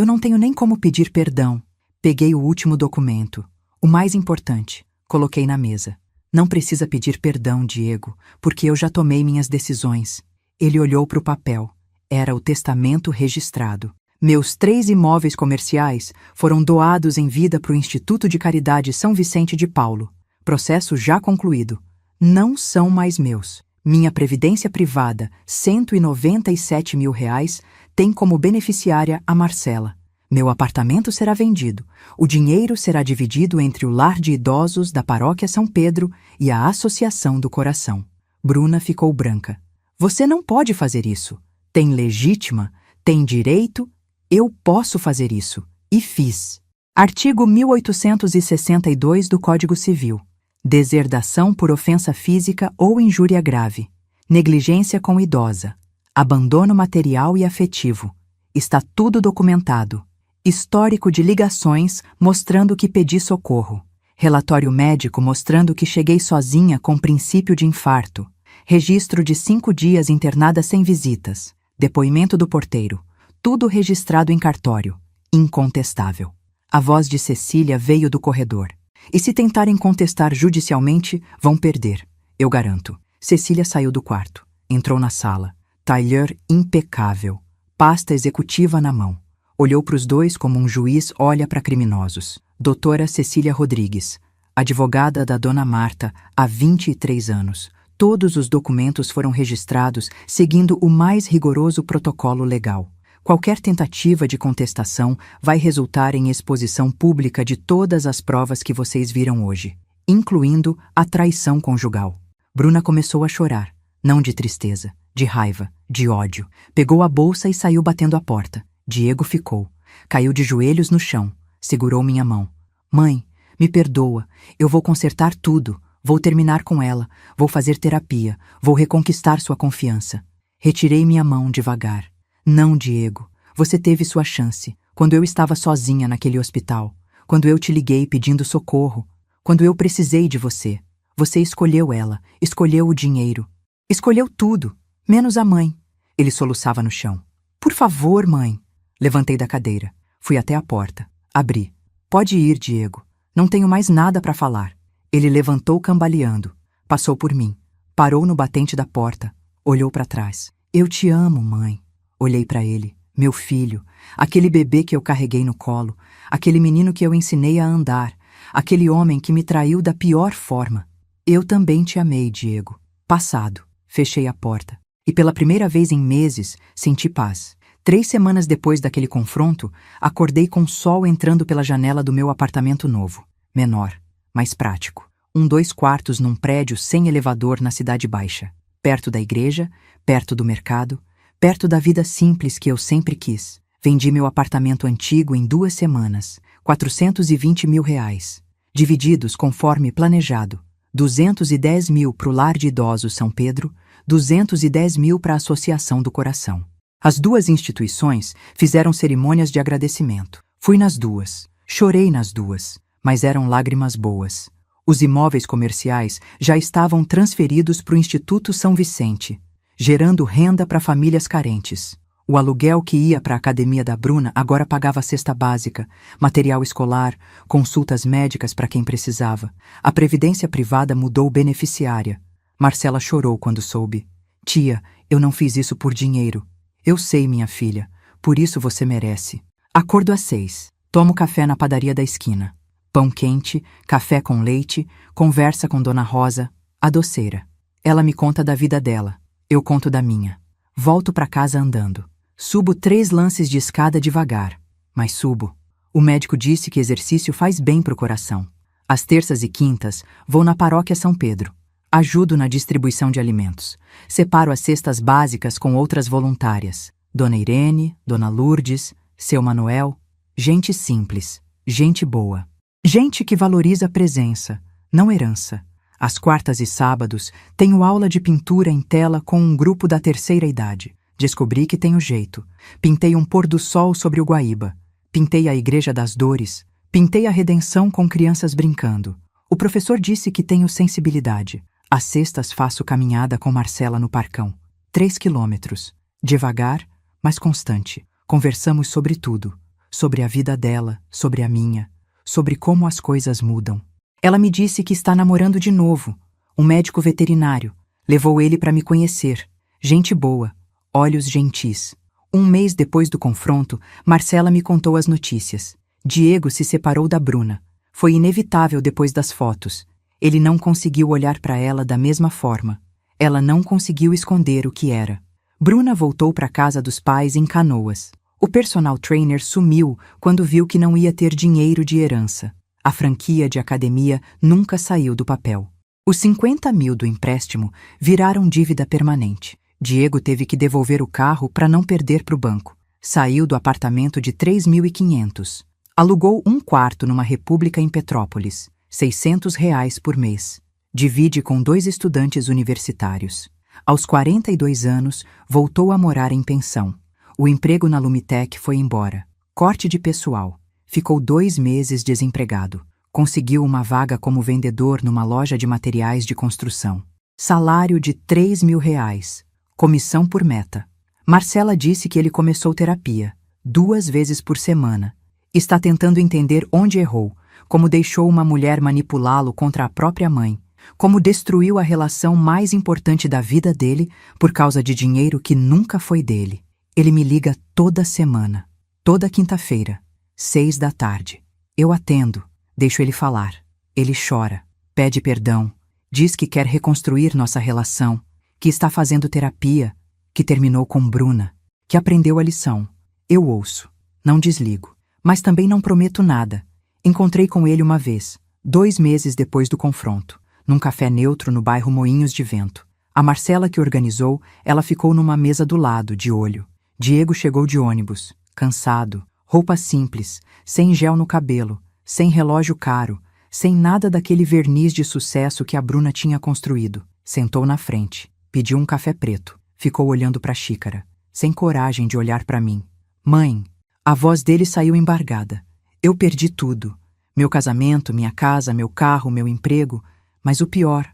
não tenho nem como pedir perdão. Peguei o último documento, o mais importante. Coloquei na mesa. Não precisa pedir perdão, Diego, porque eu já tomei minhas decisões. Ele olhou para o papel. Era o testamento registrado. Meus 3 imóveis comerciais foram doados em vida para o Instituto de Caridade São Vicente de Paulo. Processo já concluído. Não são mais meus. Minha previdência privada, R$ 197.000, tem como beneficiária a Marcela. Meu apartamento será vendido. O dinheiro será dividido entre o lar de idosos da Paróquia São Pedro e a Associação do Coração. Bruna ficou branca. Você não pode fazer isso. Tem legítima, tem direito. Eu posso fazer isso. E fiz. Artigo 1862 do Código Civil. Deserdação por ofensa física ou injúria grave. Negligência com idosa. Abandono material e afetivo. Está tudo documentado. Histórico de ligações mostrando que pedi socorro. Relatório médico mostrando que cheguei sozinha com princípio de infarto. Registro de 5 dias internada sem visitas. Depoimento do porteiro. Tudo registrado em cartório. Incontestável. A voz de Cecília veio do corredor. E se tentarem contestar judicialmente, vão perder. Eu garanto. Cecília saiu do quarto. Entrou na sala. Tailleur impecável. Pasta executiva na mão. Olhou para os dois como um juiz olha para criminosos. Doutora Cecília Rodrigues. Advogada da Dona Marta há 23 anos. Todos os documentos foram registrados seguindo o mais rigoroso protocolo legal. Qualquer tentativa de contestação vai resultar em exposição pública de todas as provas que vocês viram hoje, incluindo a traição conjugal. Bruna começou a chorar, não de tristeza, de raiva, de ódio. Pegou a bolsa e saiu batendo a porta. Diego ficou. Caiu de joelhos no chão. Segurou minha mão. Mãe, me perdoa. Eu vou consertar tudo. Vou terminar com ela. Vou fazer terapia. Vou reconquistar sua confiança. Retirei minha mão devagar. Não, Diego. Você teve sua chance. Quando eu estava sozinha naquele hospital. Quando eu te liguei pedindo socorro. Quando eu precisei de você. Você escolheu ela. Escolheu o dinheiro. Escolheu tudo. Menos a mãe. Ele soluçava no chão. Por favor, mãe. Levantei da cadeira. Fui até a porta. Abri. Pode ir, Diego. Não tenho mais nada para falar. Ele levantou cambaleando. Passou por mim. Parou no batente da porta. Olhou para trás. Eu te amo, mãe. Olhei para ele. Meu filho. Aquele bebê que eu carreguei no colo. Aquele menino que eu ensinei a andar. Aquele homem que me traiu da pior forma. Eu também te amei, Diego. Passado. Fechei a porta. E pela primeira vez em meses, senti paz. 3 semanas depois daquele confronto, acordei com o sol entrando pela janela do meu apartamento novo. Menor, mais prático. 2 quartos num prédio sem elevador na Cidade Baixa. Perto da igreja, perto do mercado, perto da vida simples que eu sempre quis. Vendi meu apartamento antigo em 2 semanas. 420 mil reais. Divididos conforme planejado. 210 mil para o Lar de Idosos São Pedro, 210 mil para a Associação do Coração. As 2 instituições fizeram cerimônias de agradecimento. Fui nas 2, chorei nas 2, mas eram lágrimas boas. Os imóveis comerciais já estavam transferidos para o Instituto São Vicente, gerando renda para famílias carentes. O aluguel que ia para a academia da Bruna agora pagava cesta básica, material escolar, consultas médicas para quem precisava. A previdência privada mudou beneficiária. Marcela chorou quando soube. Tia, eu não fiz isso por dinheiro. Eu sei, minha filha. Por isso você merece. Acordo às 6. Tomo café na padaria da esquina. Pão quente, café com leite, conversa com Dona Rosa, a doceira. Ela me conta da vida dela. Eu conto da minha. Volto para casa andando. Subo 3 lances de escada devagar. Mas subo. O médico disse que exercício faz bem pro coração. Às terças e quintas, vou na paróquia São Pedro. Ajudo na distribuição de alimentos. Separo as cestas básicas com outras voluntárias. Dona Irene, Dona Lourdes, Seu Manuel. Gente simples, gente boa. Gente que valoriza a presença, não herança. Às quartas e sábados, tenho aula de pintura em tela com um grupo da terceira idade. Descobri que tenho jeito. Pintei um pôr do sol sobre o Guaíba. Pintei a Igreja das Dores. Pintei a Redenção com crianças brincando. O professor disse que tenho sensibilidade. Às sextas faço caminhada com Marcela no Parcão. 3 quilômetros. Devagar, mas constante. Conversamos sobre tudo. Sobre a vida dela, sobre a minha. Sobre como as coisas mudam. Ela me disse que está namorando de novo. Um médico veterinário. Levou ele para me conhecer. Gente boa. Olhos gentis. 1 mês depois do confronto, Marcela me contou as notícias. Diego se separou da Bruna. Foi inevitável depois das fotos. Ele não conseguiu olhar para ela da mesma forma. Ela não conseguiu esconder o que era. Bruna voltou para a casa dos pais em Canoas. O personal trainer sumiu quando viu que não ia ter dinheiro de herança. A franquia de academia nunca saiu do papel. Os 50 mil do empréstimo viraram dívida permanente. Diego teve que devolver o carro para não perder para o banco. Saiu do apartamento de 3.500. Alugou um quarto numa república em Petrópolis, R$ 600 por mês. Divide com 2 estudantes universitários. Aos 42 anos, voltou a morar em pensão. O emprego na Lumitec foi embora. Corte de pessoal. Ficou 2 meses desempregado. Conseguiu uma vaga como vendedor numa loja de materiais de construção. Salário de R$ 3.000. Comissão por meta. Marcela disse que ele começou terapia, 2 vezes por semana. Está tentando entender onde errou, como deixou uma mulher manipulá-lo contra a própria mãe, como destruiu a relação mais importante da vida dele por causa de dinheiro que nunca foi dele. Ele me liga toda semana, toda quinta-feira, 6 da tarde. Eu atendo, deixo ele falar. Ele chora, pede perdão, diz que quer reconstruir nossa relação, que está fazendo terapia, que terminou com Bruna, que aprendeu a lição. Eu ouço, não desligo, mas também não prometo nada. Encontrei com ele uma vez, 2 meses depois do confronto, num café neutro no bairro Moinhos de Vento. A Marcela que organizou, ela ficou numa mesa do lado, de olho. Diego chegou de ônibus, cansado, roupa simples, sem gel no cabelo, sem relógio caro, sem nada daquele verniz de sucesso que a Bruna tinha construído. Sentou na frente, pediu um café preto, ficou olhando para a xícara, sem coragem de olhar para mim. Mãe, a voz dele saiu embargada. Eu perdi tudo. Meu casamento, minha casa, meu carro, meu emprego. Mas o pior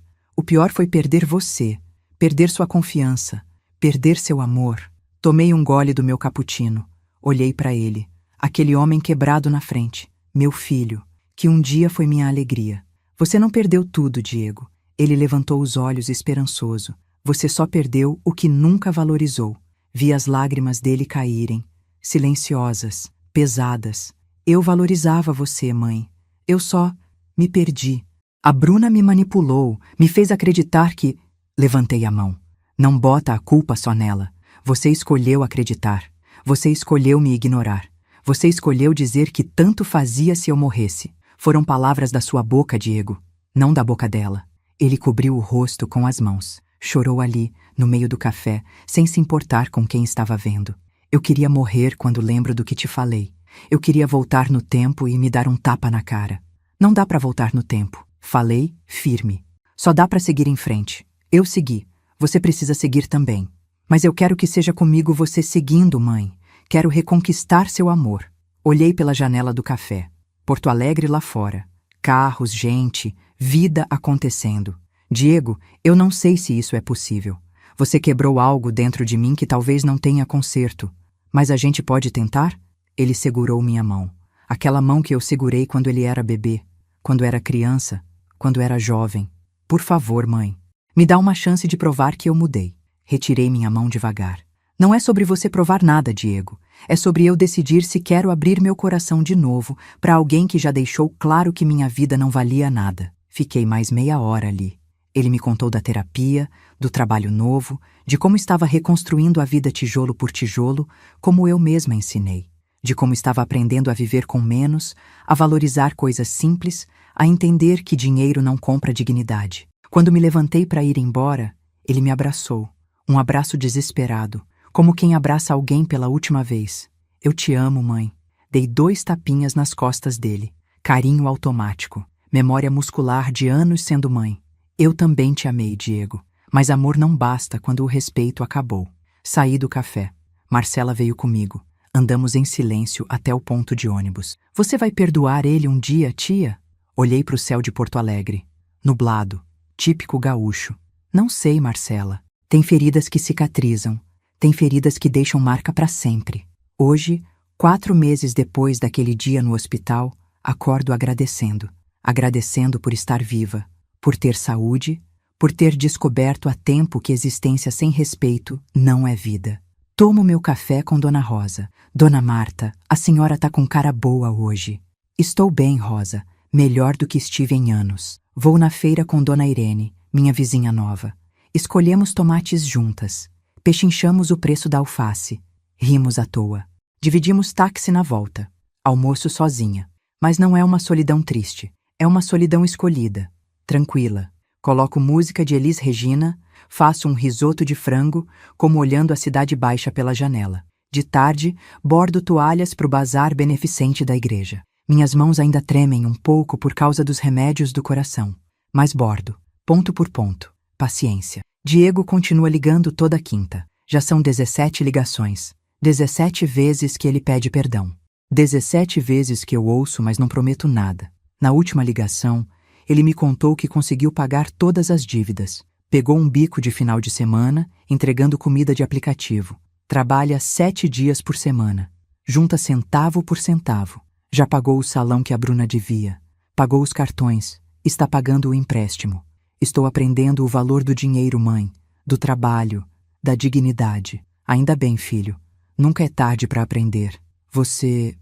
foi perder você, perder sua confiança, perder seu amor. Tomei um gole do meu cappuccino, olhei para ele, aquele homem quebrado na frente, meu filho, que um dia foi minha alegria. Você não perdeu tudo, Diego. Ele levantou os olhos esperançoso. Você só perdeu o que nunca valorizou. Vi as lágrimas dele caírem, silenciosas, pesadas. Eu valorizava você, mãe. Eu só me perdi. A Bruna me manipulou, me fez acreditar que... Levantei a mão. Não bota a culpa só nela. Você escolheu acreditar. Você escolheu me ignorar. Você escolheu dizer que tanto fazia se eu morresse. Foram palavras da sua boca, Diego, não da boca dela. Ele cobriu o rosto com as mãos. Chorou ali, no meio do café, sem se importar com quem estava vendo. Eu queria morrer quando lembro do que te falei. Eu queria voltar no tempo e me dar um tapa na cara. Não dá para voltar no tempo. Falei, firme. Só dá para seguir em frente. Eu segui. Você precisa seguir também. Mas eu quero que seja comigo você seguindo, mãe. Quero reconquistar seu amor. Olhei pela janela do café. Porto Alegre lá fora. Carros, gente, vida acontecendo. Diego, eu não sei se isso é possível. Você quebrou algo dentro de mim que talvez não tenha conserto. Mas a gente pode tentar? Ele segurou minha mão. Aquela mão que eu segurei quando ele era bebê, quando era criança, quando era jovem. Por favor, mãe, me dá uma chance de provar que eu mudei. Retirei minha mão devagar. Não é sobre você provar nada, Diego. É sobre eu decidir se quero abrir meu coração de novo para alguém que já deixou claro que minha vida não valia nada. Fiquei mais meia hora ali. Ele me contou da terapia, do trabalho novo, de como estava reconstruindo a vida tijolo por tijolo, como eu mesma ensinei. De como estava aprendendo a viver com menos, a valorizar coisas simples, a entender que dinheiro não compra dignidade. Quando me levantei para ir embora, ele me abraçou. Um abraço desesperado, como quem abraça alguém pela última vez. Eu te amo, mãe. Dei 2 tapinhas nas costas dele. Carinho automático. Memória muscular de anos sendo mãe. Eu também te amei, Diego. Mas amor não basta quando o respeito acabou. Saí do café. Marcela veio comigo. Andamos em silêncio até o ponto de ônibus. Você vai perdoar ele um dia, tia? Olhei para o céu de Porto Alegre. Nublado. Típico gaúcho. Não sei, Marcela. Tem feridas que cicatrizam. Tem feridas que deixam marca para sempre. Hoje, 4 meses depois daquele dia no hospital, acordo agradecendo. Agradecendo por estar viva, por ter saúde, por ter descoberto a tempo que existência sem respeito não é vida. Tomo meu café com Dona Rosa. Dona Marta, a senhora tá com cara boa hoje. Estou bem, Rosa. Melhor do que estive em anos. Vou na feira com Dona Irene, minha vizinha nova. Escolhemos tomates juntas. Pechinchamos o preço da alface. Rimos à toa. Dividimos táxi na volta. Almoço sozinha. Mas não é uma solidão triste. É uma solidão escolhida. Tranquila. Coloco música de Elis Regina, faço um risoto de frango, como olhando a cidade baixa pela janela. De tarde, bordo toalhas para o bazar beneficente da igreja. Minhas mãos ainda tremem um pouco por causa dos remédios do coração. Mas bordo, ponto por ponto. Paciência. Diego continua ligando toda quinta. Já são 17 ligações. 17 vezes que ele pede perdão. 17 vezes que eu ouço, mas não prometo nada. Na última ligação, ele me contou que conseguiu pagar todas as dívidas. Pegou um bico de final de semana, entregando comida de aplicativo. Trabalha 7 dias por semana. Junta centavo por centavo. Já pagou o salão que a Bruna devia. Pagou os cartões. Está pagando o empréstimo. Estou aprendendo o valor do dinheiro, mãe. Do trabalho. Da dignidade. Ainda bem, filho. Nunca é tarde para aprender. Você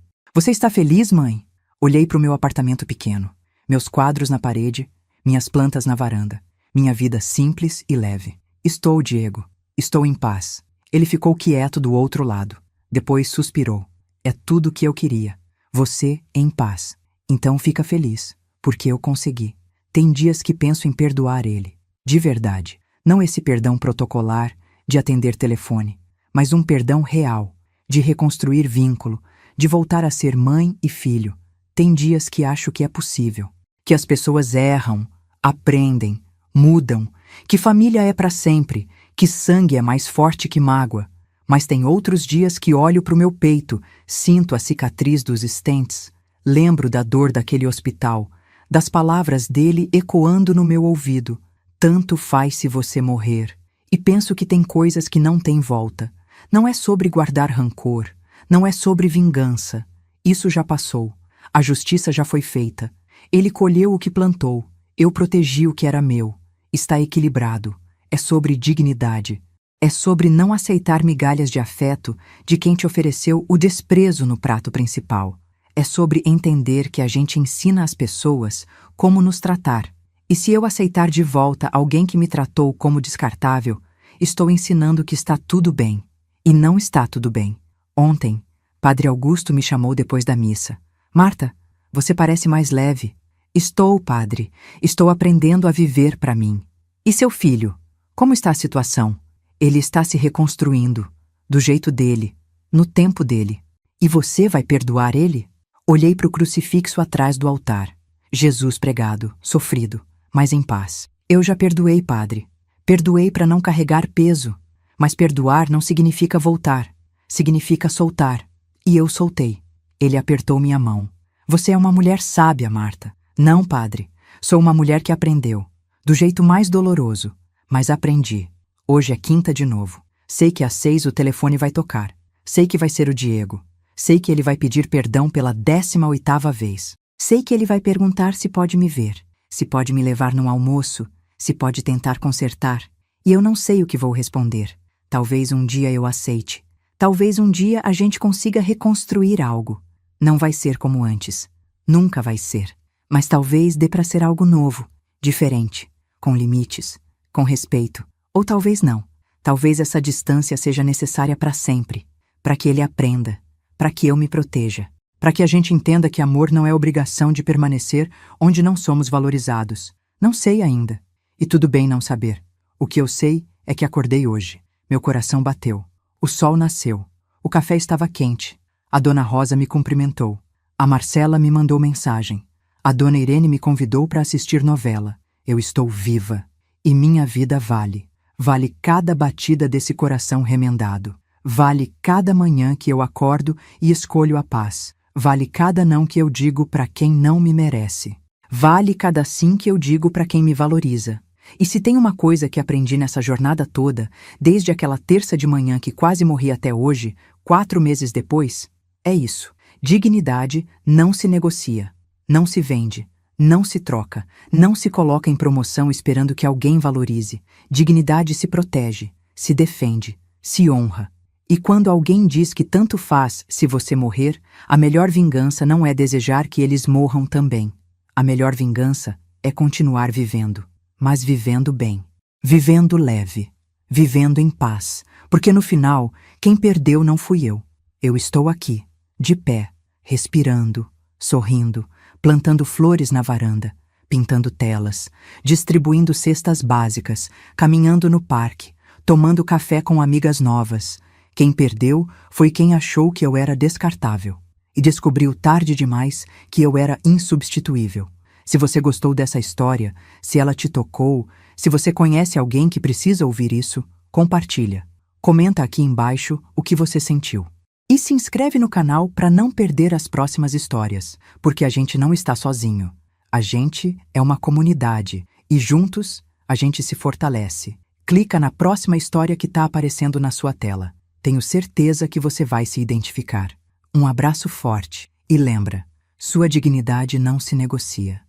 está feliz, mãe? Olhei para o meu apartamento pequeno. Meus quadros na parede. Minhas plantas na varanda. Minha vida simples e leve. Estou, Diego. Estou em paz. Ele ficou quieto do outro lado. Depois suspirou. É tudo o que eu queria. Você em paz. Então fica feliz, porque eu consegui. Tem dias que penso em perdoar ele. De verdade. Não esse perdão protocolar, de atender telefone, mas um perdão real, de reconstruir vínculo, de voltar a ser mãe e filho. Tem dias que acho que é possível. Que as pessoas erram, aprendem, mudam, que família é para sempre, que sangue é mais forte que mágoa. Mas tem outros dias que olho para o meu peito, sinto a cicatriz dos stents, lembro da dor daquele hospital, das palavras dele ecoando no meu ouvido. Tanto faz se você morrer. E penso que tem coisas que não têm volta. Não é sobre guardar rancor, não é sobre vingança. Isso já passou. A justiça já foi feita. Ele colheu o que plantou. Eu protegi o que era meu. Está equilibrado. É sobre dignidade. É sobre não aceitar migalhas de afeto de quem te ofereceu o desprezo no prato principal. É sobre entender que a gente ensina às pessoas como nos tratar. E se eu aceitar de volta alguém que me tratou como descartável, estou ensinando que está tudo bem. E não está tudo bem. Ontem, Padre Augusto me chamou depois da missa. Marta, você parece mais leve. Estou, padre. Estou aprendendo a viver para mim. E seu filho? Como está a situação? Ele está se reconstruindo, do jeito dele, no tempo dele. E você vai perdoar ele? Olhei para o crucifixo atrás do altar. Jesus pregado, sofrido, mas em paz. Eu já perdoei, padre. Perdoei para não carregar peso. Mas perdoar não significa voltar. Significa soltar. E eu soltei. Ele apertou minha mão. Você é uma mulher sábia, Marta. Não, padre. Sou uma mulher que aprendeu. Do jeito mais doloroso. Mas aprendi. Hoje é quinta de novo. Sei que às 6 o telefone vai tocar. Sei que vai ser o Diego. Sei que ele vai pedir perdão pela 18ª vez. Sei que ele vai perguntar se pode me ver, se pode me levar num almoço, se pode tentar consertar. E eu não sei o que vou responder. Talvez um dia eu aceite. Talvez um dia a gente consiga reconstruir algo. Não vai ser como antes. Nunca vai ser. Mas talvez dê para ser algo novo, diferente, com limites, com respeito. Ou talvez não. Talvez essa distância seja necessária para sempre, para que ele aprenda, para que eu me proteja, para que a gente entenda que amor não é obrigação de permanecer onde não somos valorizados. Não sei ainda. E tudo bem não saber. O que eu sei é que acordei hoje. Meu coração bateu. O sol nasceu. O café estava quente. A dona Rosa me cumprimentou. A Marcela me mandou mensagem. A dona Irene me convidou para assistir novela. Eu estou viva. E minha vida vale. Vale cada batida desse coração remendado. Vale cada manhã que eu acordo e escolho a paz. Vale cada não que eu digo para quem não me merece. Vale cada sim que eu digo para quem me valoriza. E se tem uma coisa que aprendi nessa jornada toda, desde aquela terça de manhã que quase morri até hoje, 4 meses depois, é isso. Dignidade não se negocia, não se vende, não se troca, não se coloca em promoção esperando que alguém valorize. Dignidade se protege, se defende, se honra. E quando alguém diz que tanto faz se você morrer, a melhor vingança não é desejar que eles morram também. A melhor vingança é continuar vivendo, mas vivendo bem, vivendo leve, vivendo em paz, porque no final, quem perdeu não fui eu. Eu estou aqui, de pé, respirando, sorrindo, plantando flores na varanda, pintando telas, distribuindo cestas básicas, caminhando no parque, tomando café com amigas novas. Quem perdeu foi quem achou que eu era descartável e descobriu tarde demais que eu era insubstituível. Se você gostou dessa história, se ela te tocou, se você conhece alguém que precisa ouvir isso, compartilha. Comenta aqui embaixo o que você sentiu. E se inscreve no canal para não perder as próximas histórias, porque a gente não está sozinho. A gente é uma comunidade e juntos a gente se fortalece. Clica na próxima história que está aparecendo na sua tela. Tenho certeza que você vai se identificar. Um abraço forte e lembra, sua dignidade não se negocia.